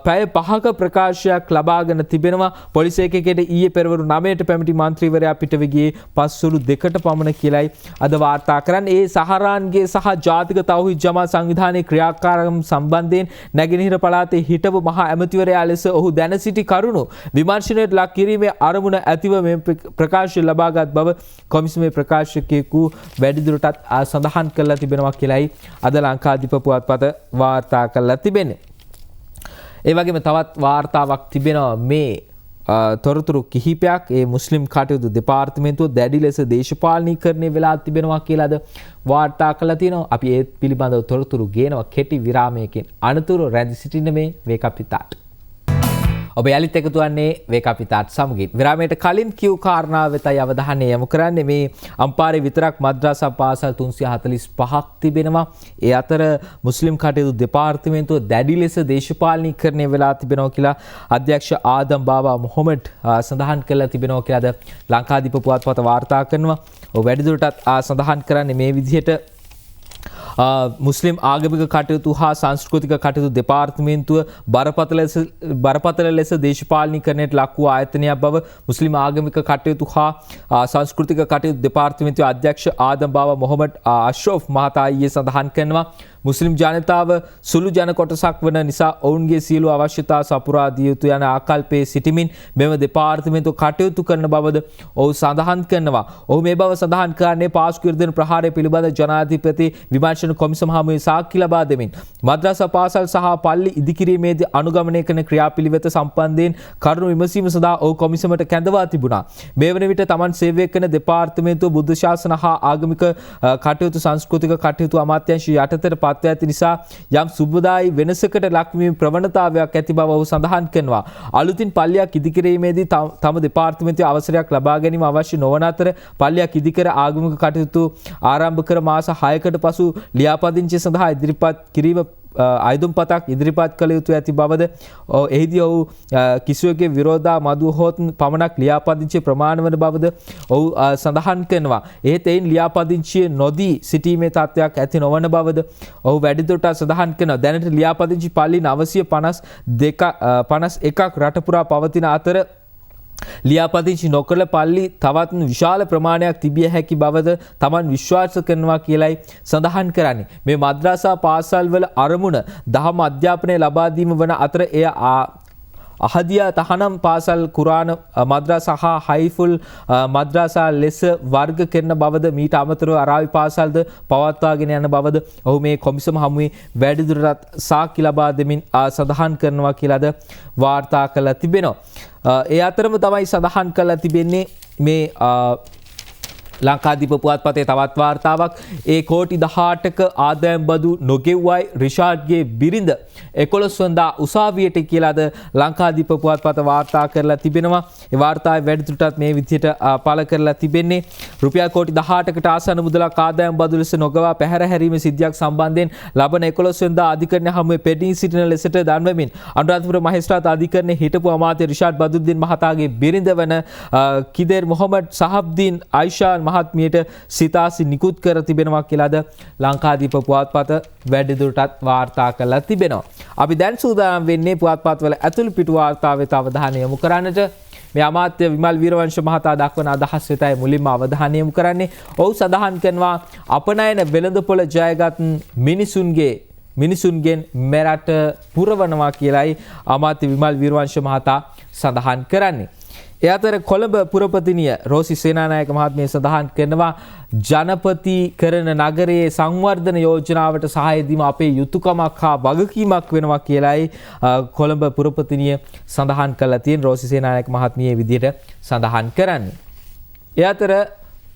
පැය 5ක ප්‍රකාශයක් ලබාගෙන තිබෙනවා. පොලිස් ඒකකයට ඊයේ පෙරවරු 9ට පැමිණි මන්ත්‍රීවරයා පිටව ගියේ පස්වරු 2කට පමණ කියලයි අද වාර්තා කරන්නේ. ඒ සහරාන්ගේ සහ ජාතික තෞහිද් ජමාත් සංවිධානයේ ක්‍රියාකාරකම් සම්බන්ධයෙන් නැගෙනහිර පළාතේ හිටපු මහා ඇමතිවරයා ලෙස ඔහු දැන සිටි කරුණු විමර්ශනයට ලක් කිරීමේ අරමුණ ඇතිව මේ ප්‍රකාශය ලබාගත් බව කොමිසමේ ප්‍රකාශකයෙකු වැඩිදුරටත් සඳහන් කරලා තිබෙනවා කියලයි අද ලංකාදීප පුවත්පත වාර්තා කරලා තිබෙන්නේ. ඒ වගේම තවත් වාර්තාවක් තිබෙනවා මේ තොරතුරු කිහිපයක් ඒ මුස්ලිම් කටයුතු දෙපාර්තමේන්තුව දැඩි ලෙස දේශපාලනීකරණය වෙලා තිබෙනවා කියලාද වාර්තා කළා තියෙනවා. අපි ඒ පිළිබඳව තොරතුරු ගේනවා කෙටි විරාමයකින් අනතුරු රැඳි සිටින මේ වේකපිතාට. ඔබ යලිත් එකතු වන්නේ වේකපිතාට සමගින්. විරාමයට කලින් කියු කාරණාව වෙතයි අවධානය යොමු කරන්නේ. මේ අම්පාරේ විතරක් මද්‍රසා පාසල් 345ක් තිබෙනවා. ඒ අතර මුස්ලිම් කටයුතු දෙපාර්තමේන්තුව දැඩි ලෙස දේශපාලනීකරණය වෙලා තිබෙනවා කියලා අධ්‍යක්ෂ ආදම් බාබා මොහොමඩ් සඳහන් කළා තිබෙනවා කියලාද ලංකාදීප පුවත්පත වාර්තා කරනවා. ඔබ වැඩිදුරටත් සඳහන් කරන්නේ මේ විදිහට මුස්ලිම් ආගමික කටයුතු හා සංස්කෘතික කටයුතු දෙපාර්තමේන්තුව බරපතල ලෙස දේශපාලනීකරණයට ලක් වූ ආයතනයක් බව මුස්ලිම් ආගමික කටයුතු හා සංස්කෘතික කටයුතු දෙපාර්තමේන්තුවේ අධ්‍යක්ෂ ආදම් බාවා මොහොමඩ් අෂ්රෆ් මහතා ඊයේ සඳහන් කරනවා. මුස්ලිම් ජනතාව සුළු ජන කොටසක් වන නිසා ඔවුන්ගේ සියලු අවශ්‍යතා සපුරා දිය යුතු යන ආකල්පයේ සිටිමින් මෙම දෙපාර්තමේන්තුව කටයුතු කරන බවද ඔහු සඳහන් කරනවා. ඔහු මේ බව සඳහන් කරන්නේ පාස්කු ඉරිදෙන ප්‍රහාරය පිළිබඳ ජනාධිපති විමර්ශන කොමිසම හමුවේ සාක්ෂි ලබා දෙමින් මද්‍රසා පාසල් සහ පල්ලි ඉදිකිරීමේදී අනුගමනය කරන ක්‍රියාපිළිවෙත සම්බන්ධයෙන් කරුණු විමසීම සඳහා ඔහු කොමිසමට කැඳවා තිබුණා. මේ වන විට තමන් සේවය කරන දෙපාර්තමේන්තුව බුද්ධ ශාසන හා ආගමික කටයුතු සංස්කෘතික කටයුතු අමාත්‍යාංශය යටතට පත් ඇති නිසා යම් සුබදායි වෙනසකට ලක්වීමේ ප්‍රවණතාවයක් ඇති බව ඔහු සඳහන් කරනවා. අලුතින් පල්ලියක් ඉදිකිරීමේදී තම දෙපාර්තමේන්තුවේ අවසරයක් ලබා ගැනීම අවශ්‍ය නොවන අතර පල්ලියක් ඉදිකර ආගමික කටයුතු ආරම්භ කර මාස 6කට පසු ලියාපදිංචිය සඳහා ඉදිරිපත් කිරීම අයදුම්පතක් ඉදිරිපත් කළ යුතු ඇති බවද එහිදී ඔහු කිසිවෙකුගේ විරෝධා මදුව හොත් පමණක් ලියාපදිංචිය ප්‍රමාණ වන බවද ඔහු සඳහන් කරනවා. එහෙත් එයින් ලියාපදිංචිය නොදී සිටීමේ තත්ත්වයක් ඇති නොවන බවද ඔහු වැඩිදුරටත් සඳහන් කරනවා. දැනට ලියාපදිංචි පල්ලි 951ක් රට පුරා පවතින අතර ලියාපදිංචි නොකළ පල්ලි තවත් විශාල ප්‍රමාණයක් තිබිය හැකි බවද තමන් විශ්වාස කරනවා කියලයි සඳහන් කරන්නේ. මේ මද්‍රසා පාසල්වල අරමුණ දහම් අධ්‍යාපනය ලබා දීම වන අතර එය අහදියා තහනම් පාසල් කුරාන මද්‍රසා හා හයිෆුල් මද්‍රසා ලෙස වර්ග කරන බවද මීට අමතරව අරාබි පාසල්ද පවත්වාගෙන යන බවද ඔහු මේ කොමිසම හමුවේ වැඩිදුරටත් සාක්ෂි ලබා දෙමින් සඳහන් කරනවා කියලාද වාර්තා කළා තිබෙනවා. ඒ අතරම තමයි සඳහන් කළා තිබෙන්නේ මේ ලංකාදීප පුවත්පතේ තවත් වාර්තාවක් ඒ කෝටි 18ක ආදායම් බදු නොගෙව්වයි රිෂාඩ්ගේ බිරිඳ 11 වනදා උසාවියට කියලාද ලංකාදීප පුවත්පත වාර්තා කරලා තිබෙනවා. ඒ වාර්තාවේ වැඩිදුරටත් මේ විදිහට පළ කරලා තිබෙන්නේ රුපියල් කෝටි 18කට ආසන්න මුදලක් ආදායම් බදු ලෙස නොගවා පැහැර හැරීමේ සිද්ධියක් සම්බන්ධයෙන් ලබන 11 වනදා අධිකරණ හමුවේ පෙනී සිටින ලෙසට දන්වමින් අනුරාධපුර මහේස්ත්‍රාත් අධිකරණයේ හිටපු අමාත්‍ය රිෂාඩ් බදුද්දීන් මහතාගේ බිරිඳ වන කිදෙර් මොහමඩ් සහබ්දීන් අයිෂාන් මහත්මියට සිතාසි නිකුත් කර තිබෙනවා කියලාද ලංකාදීප පුවත්පත වැඩිදුරටත් වාර්තා කරලා තිබෙනවා. අපි දැන් සූදානම් වෙන්නේ පුවත්පත්වල ඇතුළු පිටු වාර්තාවට අවධානය යොමු කරන්නට. මේ අමාත්‍ය විමල් වීරවංශ මහතා දක්වන අදහස් වෙතයි මුලින්ම අවධානය යොමු කරන්නේ. ඔහු සඳහන් කරනවා අපනයන වෙළඳපොළ ජයගත් මිනිසුන්ගෙන් මෙරට පුරවනවා කියලයි අමාත්‍ය විමල් වීරවංශ මහතා සඳහන් කරන්නේ. ඒ අතර කොළඹ පුරපතිනිය රෝසි සේනානායක මහත්මිය සඳහන් කරනවා ජනපති කරන නගරයේ සංවර්ධන යෝජනාවට සහාය දීම අපේ යුතුයකමක් හා වගකීමක් වෙනවා කියලයි කොළඹ පුරපතිනිය සඳහන් කළා තියෙන රෝසි සේනානායක මහත්මිය විදිහට සඳහන් කරන්නේ. ඒ අතර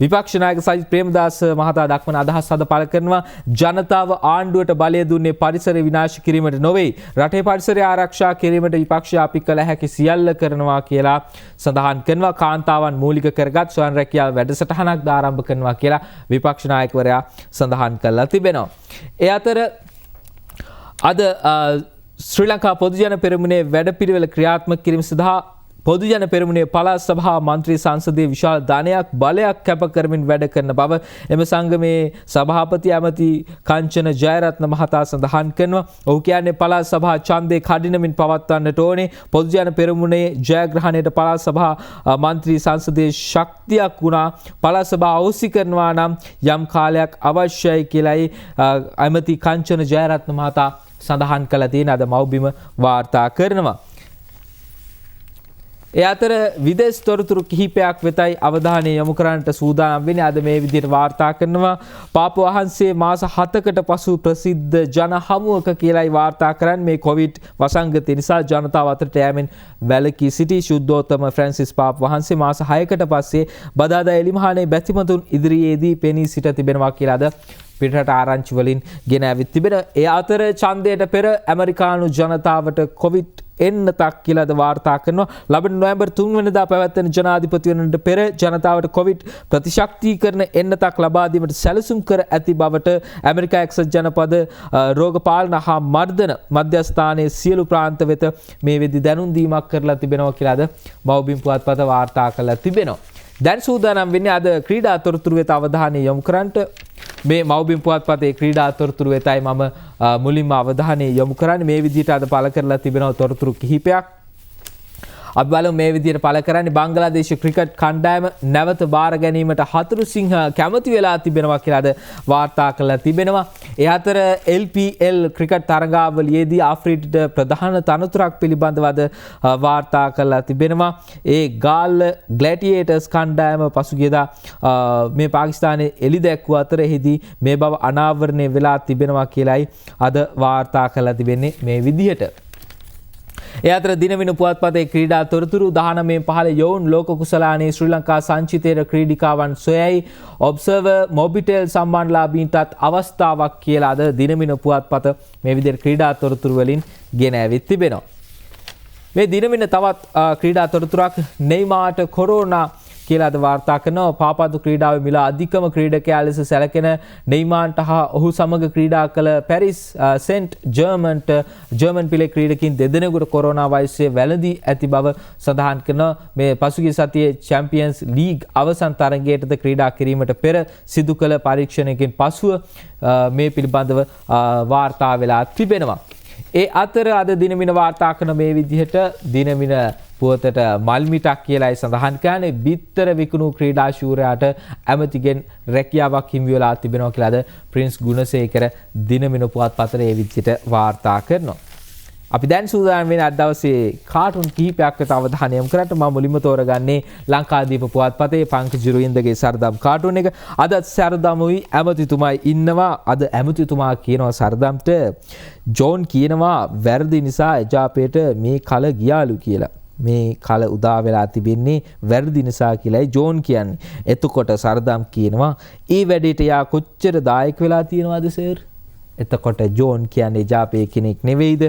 විපක්ෂ නායක සජිත් ප්‍රේමදාස මහතා දක්වන අදහස් අද පළ කරනවා ජනතාව ආණ්ඩුවට බලය දුන්නේ පරිසරය විනාශ කිරීමට නොවේ රටේ පරිසරය ආරක්ෂා කිරීමට විපක්ෂය අපි කළ හැකි සියල්ල කරනවා කියලා සඳහන් කරනවා. කාන්තාවන් මූලික කරගත් ස්වයං රැකියාව වැඩසටහනක් ආරම්භ කරනවා කියලා විපක්ෂ නායකවරයා සඳහන් කළා තිබෙනවා. ඒ අතර අද ශ්‍රී ලංකා පොදුජන පෙරමුණේ වැඩපිළිවෙල ක්‍රියාත්මක කිරීම සඳහා පොදුජන පෙරමුණේ පළාත් සභා මන්ත්‍රී සංසදයේ විශාල ධනයක් බලයක් කැප කරමින් වැඩ කරන බව එම සංගමේ සභාපති ඇමති කංචන ජයරත්න මහතා සඳහන් කරනවා. ඔහු කියන්නේ පළාත් සභා ඡන්දේ කඩිනමින් පවත්වන්නට ඕනේ. පොදුජන පෙරමුණේ ජයග්‍රහණයට පළාත් සභා මන්ත්‍රී සංසදයේ ශක්තියක් වුණා. පළාත් සභාව අවසි කරනවා නම් යම් කාලයක් අවශ්‍යයි කියලයි ඇමති කංචන ජයරත්න මහතා සඳහන් කළ තියෙන අද මව්බිම වාර්තා කරනවා. ඒ අතර විදේශ තොරතුරු කිහිපයක් වෙතයි අවධානය යොමු කරන්නට සූදානම් වෙන්නේ. අද මේ විදිහට වාර්තා කරනවා පාප වහන්සේ මාස 7කට පසු ප්‍රසිද්ධ ජන හමුවක කියලායි වාර්තා කරන්නේ. මේ කොවිඩ් වසංගතය නිසා ජනතාව අතරට යෑමෙන් වැළකී සිටි ශුද්ධෝත්තම ෆ්‍රැන්සිස් පාප වහන්සේ මාස 6කට පස්සේ බදාදා එලිමහනේ බැතිමතුන් ඉදිරියේදී පෙනී සිට තිබෙනවා කියලාද පිටරට ආරංචි වලින් ගෙන ඇවිත් තිබෙන. ඒ අතර ඡන්දයට පෙර ඇමරිකානු ජනතාවට කොවිඩ් එන්නතක් කියලාද වාර්තා කරනවා. ලබන නොවැම්බර් 3 වෙනිදා පැවැත්වෙන ජනාධිපති වෙනට පෙර ජනතාවට කොවිඩ් ප්‍රතිශක්තිකරණ එන්නතක් ලබා දීමට සැලසුම් කර ඇති බවට ඇමරිකා එක්සත් ජනපද රෝග පාලන හා මර්ධන මධ්‍යස්ථානයේ සියලු ප්‍රාන්ත වෙත මේ වෙද්දි දැනුම් දීමක් කරලා තිබෙනවා කියලාද මව්බිම් පුවත්පත වාර්තා කරලා තිබෙනවා. දැන් සූදානම් වෙන්නේ අද ක්‍රීඩා තොරතුරු වෙත අවධානය යොමු කරන්නට. මේ මව්බිම් පුවත්පතේ ක්‍රීඩා තොරතුරු වෙතයි මම මුලින්ම අවධානය යොමු කරන්නේ. මේ විදිහට අද පළ කරලා තිබෙනවා තොරතුරු කිහිපයක්. අපි බලමු මේ විදිහට පළ කරන්නේ බංග්ලාදේශ ක්‍රිකට් කණ්ඩායම නැවත බාර ගැනීමට හතුරුසිංහ කැමති වෙලා තිබෙනවා කියලාද වාර්තා කරලා තිබෙනවා. ඒ අතර LPL ක්‍රිකට් තරඟාවලියේදී ආෆ්‍රිකාට ප්‍රධාන තනතුරක් පිළිබඳවද වාර්තා කරලා තිබෙනවා. ඒ ගාල්ල ග්ලැඩියේටර්ස් කණ්ඩායම පසුගියදා මේ පාකිස්තානයේ එළි දැක්වූ අතර එහිදී මේ බව අනාවරණය වෙලා තිබෙනවා කියලායි අද වාර්තා කරලා තිබෙන්නේ මේ විදිහට. ඒ අතර දිනවින පුවත්පතේ ක්‍රීඩා තොරතුරු 19 යොවුන් ලෝක කුසලානේ ශ්‍රී ලංකා සංචිතේර ක්‍රීඩිකාවන් සොයයි ඔබ්සර්වර් මොබිටෙල් සම්මානලාභීන්ටත් අවස්ථාවක් කියලාද දිනවින පුවත්පත මේ විදිහට ක්‍රීඩා තොරතුරු වලින් ගෙන ඇවිත් තිබෙනවා. මේ දිනවින තවත් ක්‍රීඩා තොරතුරක් නෙයිමාර්ට කොරෝනා කියලාද වාර්තා කරනවා. පාපද්දු ක්‍රීඩාවේ මිල අධිකම ක්‍රීඩකයා ලෙස සැලකෙන නෙයිමාර්ට හා ඔහු සමග ක්‍රීඩා කළ පැරිස් සෙන්ට් ජර්මන් පිලේ ක්‍රීඩකින් දෙදෙනෙකුට කොරෝනා වෛරසය වැළඳී ඇති බව සඳහන් කරනවා. මේ පසුගිය සතියේ චැම්පියන්ස් ලීග් අවසන් තරගයටද ක්‍රීඩා කිරීමට පෙර සිදු කළ පරීක්ෂණයකින් පසුව මේ පිළිබඳව වාර්තා වෙලා තිබෙනවා. ඒ අතර අද දිනමින වාර්තා කරන මේ විදිහට දිනමින පුවතට මල්මිටක් කියලායි සඳහන් කරන්නේ බිත්තර විකුණු ක්‍රීඩා ශූරයාට ඇමතිගෙන් රැකියාවක් හිමි වෙලා තිබෙනවා කියලාද ප්‍රින්ස් ගුණසේකර දිනමින පුවත්පතේ ඒ විදිහට වාර්තා කරනවා. අපි දැන් සූදානම් වෙන අද දවසේ කාටුන් කිහිපයක් වෙත අවධානය යොමු කරන්න මම මුලින්ම තෝරගන්නේ ලංකාදීප පුවත්පතේ පංකජ රුවින්දගේ සරදම් කාටුන් එක. අද සරදමුයි ඇමතිතුමායි ඉන්නවා. අද ඇමතිතුමා කියනවා සරදම්ට ජෝන් කියනවා වැරදි නිසා එජාපයට මේ කල ගියාලු කියලා. මේ කල උදා වෙලා තිබෙන්නේ වැරදි නිසා කියලායි ජෝන් කියන්නේ. එතකොට සරදම් කියනවා ඒ වැඩේට යා කොච්චර දායක වෙලා තියෙනවද සර්? එතකොට ජෝන් කියන්නේ එජාපේ කෙනෙක් නෙවෙයිද?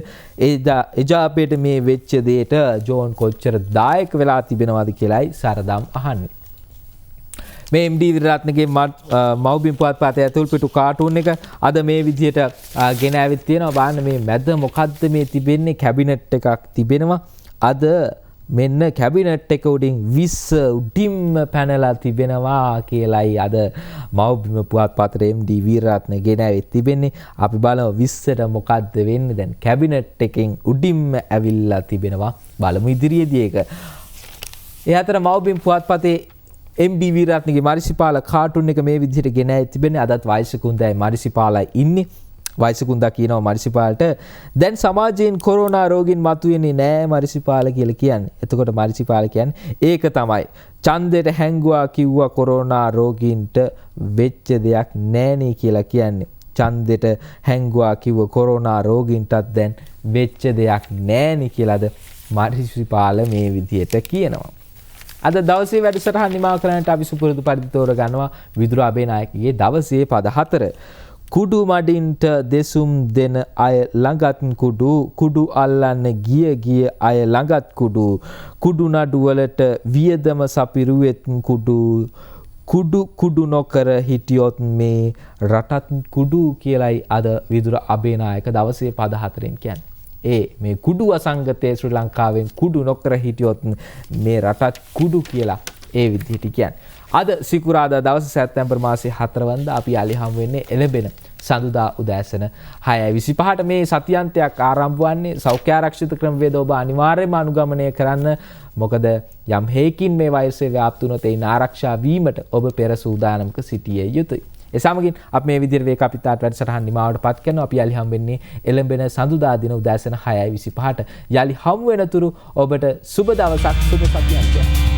එජාපේට මේ වෙච්ච දෙයට ජෝන් කොච්චර දායක වෙලා තිබෙනවද කියලායි සරදම් අහන්නේ. මේ MD විරත්නගේ මව්බිම් පුවත්පතේ ඇතුල් පිටු කාටුන් එක අද මේ විදිහට ගෙන ඇවිත් තියෙනවා. බලන්න මේ මැද මොකද්ද මේ තිබෙන්නේ? කැබිනට් එකක් තිබෙනවා. අද මෙන්න කැබිනට් එක උඩින් 20 උඩින්ම පැනලා තිබෙනවා කියලායි අද මව්බිම පුවත්පතේ MD වීරරත්න ගෙන ඇවිත් තිබෙන්නේ. අපි බලමු 20ට මොකද්ද වෙන්නේ දැන්. කැබිනට් එකෙන් උඩින්ම ඇවිල්ලා තිබෙනවා. බලමු ඉදිරියේදී ඒක. ඒ අතර මව්බිම් පුවත්පතේ MD වීරරත්නගේ මරිසිපාල කාටුන් එක මේ විදිහට ගෙන ඇවිත් තිබෙන්නේ. අදත් වයසකුන්දයි මරිසිපාලයි ඉන්නේ. වයසකුන්දා කියනවා මරිසිපාලට දැන් සමාජයෙන් කොරෝනා රෝගීන් මතුවෙන්නේ නෑ මරිසිපාල කියලා කියන්නේ. එතකොට මරිසිපාල කියන්නේ ඒක තමයි. ඡන්දයට හැංගුවා කිව්වා කොරෝනා රෝගීන්ට වෙච්ච දෙයක් නෑනේ කියලා කියන්නේ. ඡන්දයට හැංගුවා කිව්ව කොරෝනා රෝගීන්ටත් දැන් වෙච්ච දෙයක් නෑනේ කියලාද මරිසිපාල මේ විදිහට කියනවා. අද දවසේ වැඩසටහන නිමා කරන්නට අපි සුපුරුදු පරිදි තෝරගන්නවා විදුර අබේනායකගේ දවසේ පද 4. කුඩු මඩින්ට දෙසුම් දෙන අය ළඟත් කුඩු අල්ලන්න ගිය අය ළඟත් කුඩු නඩුවලට වියදම සපිරුවෙත් කුඩු නොකර හිටියොත් මේ රටත් කුඩු කියලයි අද විදුර අබේනායක දවසේ පද 4න් කියන්නේ. මේ කුඩු අසංගතයේ ශ්‍රී ලංකාවෙන් කුඩු නොකර හිටියොත් මේ රටත් කුඩු කියලා ඒ විදිහට කියන්නේ. අද සිකුරාදා දවස් සැප්තැම්බර් මාසේ 4 වෙනිදා අපි යාලි හමු වෙන්නේ එළඹෙන සඳුදා උදෑසන 6:25ට මේ සතියන්තයක් ආරම්භ වන්නේ සෞඛ්‍ය ආරක්ෂිත ක්‍රමවේද ඔබ අනිවාර්යයෙන්ම අනුගමනය කරන්න. මොකද යම් හේකින් මේ වෛරසය ව්‍යාප්ත වුණොත් ඒන් ආරක්ෂා වීමට ඔබ පෙර සූදානම්ක සිටිය යුතුයි. ඒ සමගින් අපි මේ විදිහට වේකාපිතාට වැඩසටහන් නිමාවටපත් කරනවා. අපි යාලි හමු වෙන්නේ එළඹෙන සඳුදා දින උදෑසන 6:25ට. යාලි හමු වෙනතුරු ඔබට සුබ දවසක් සුබ සතියක්.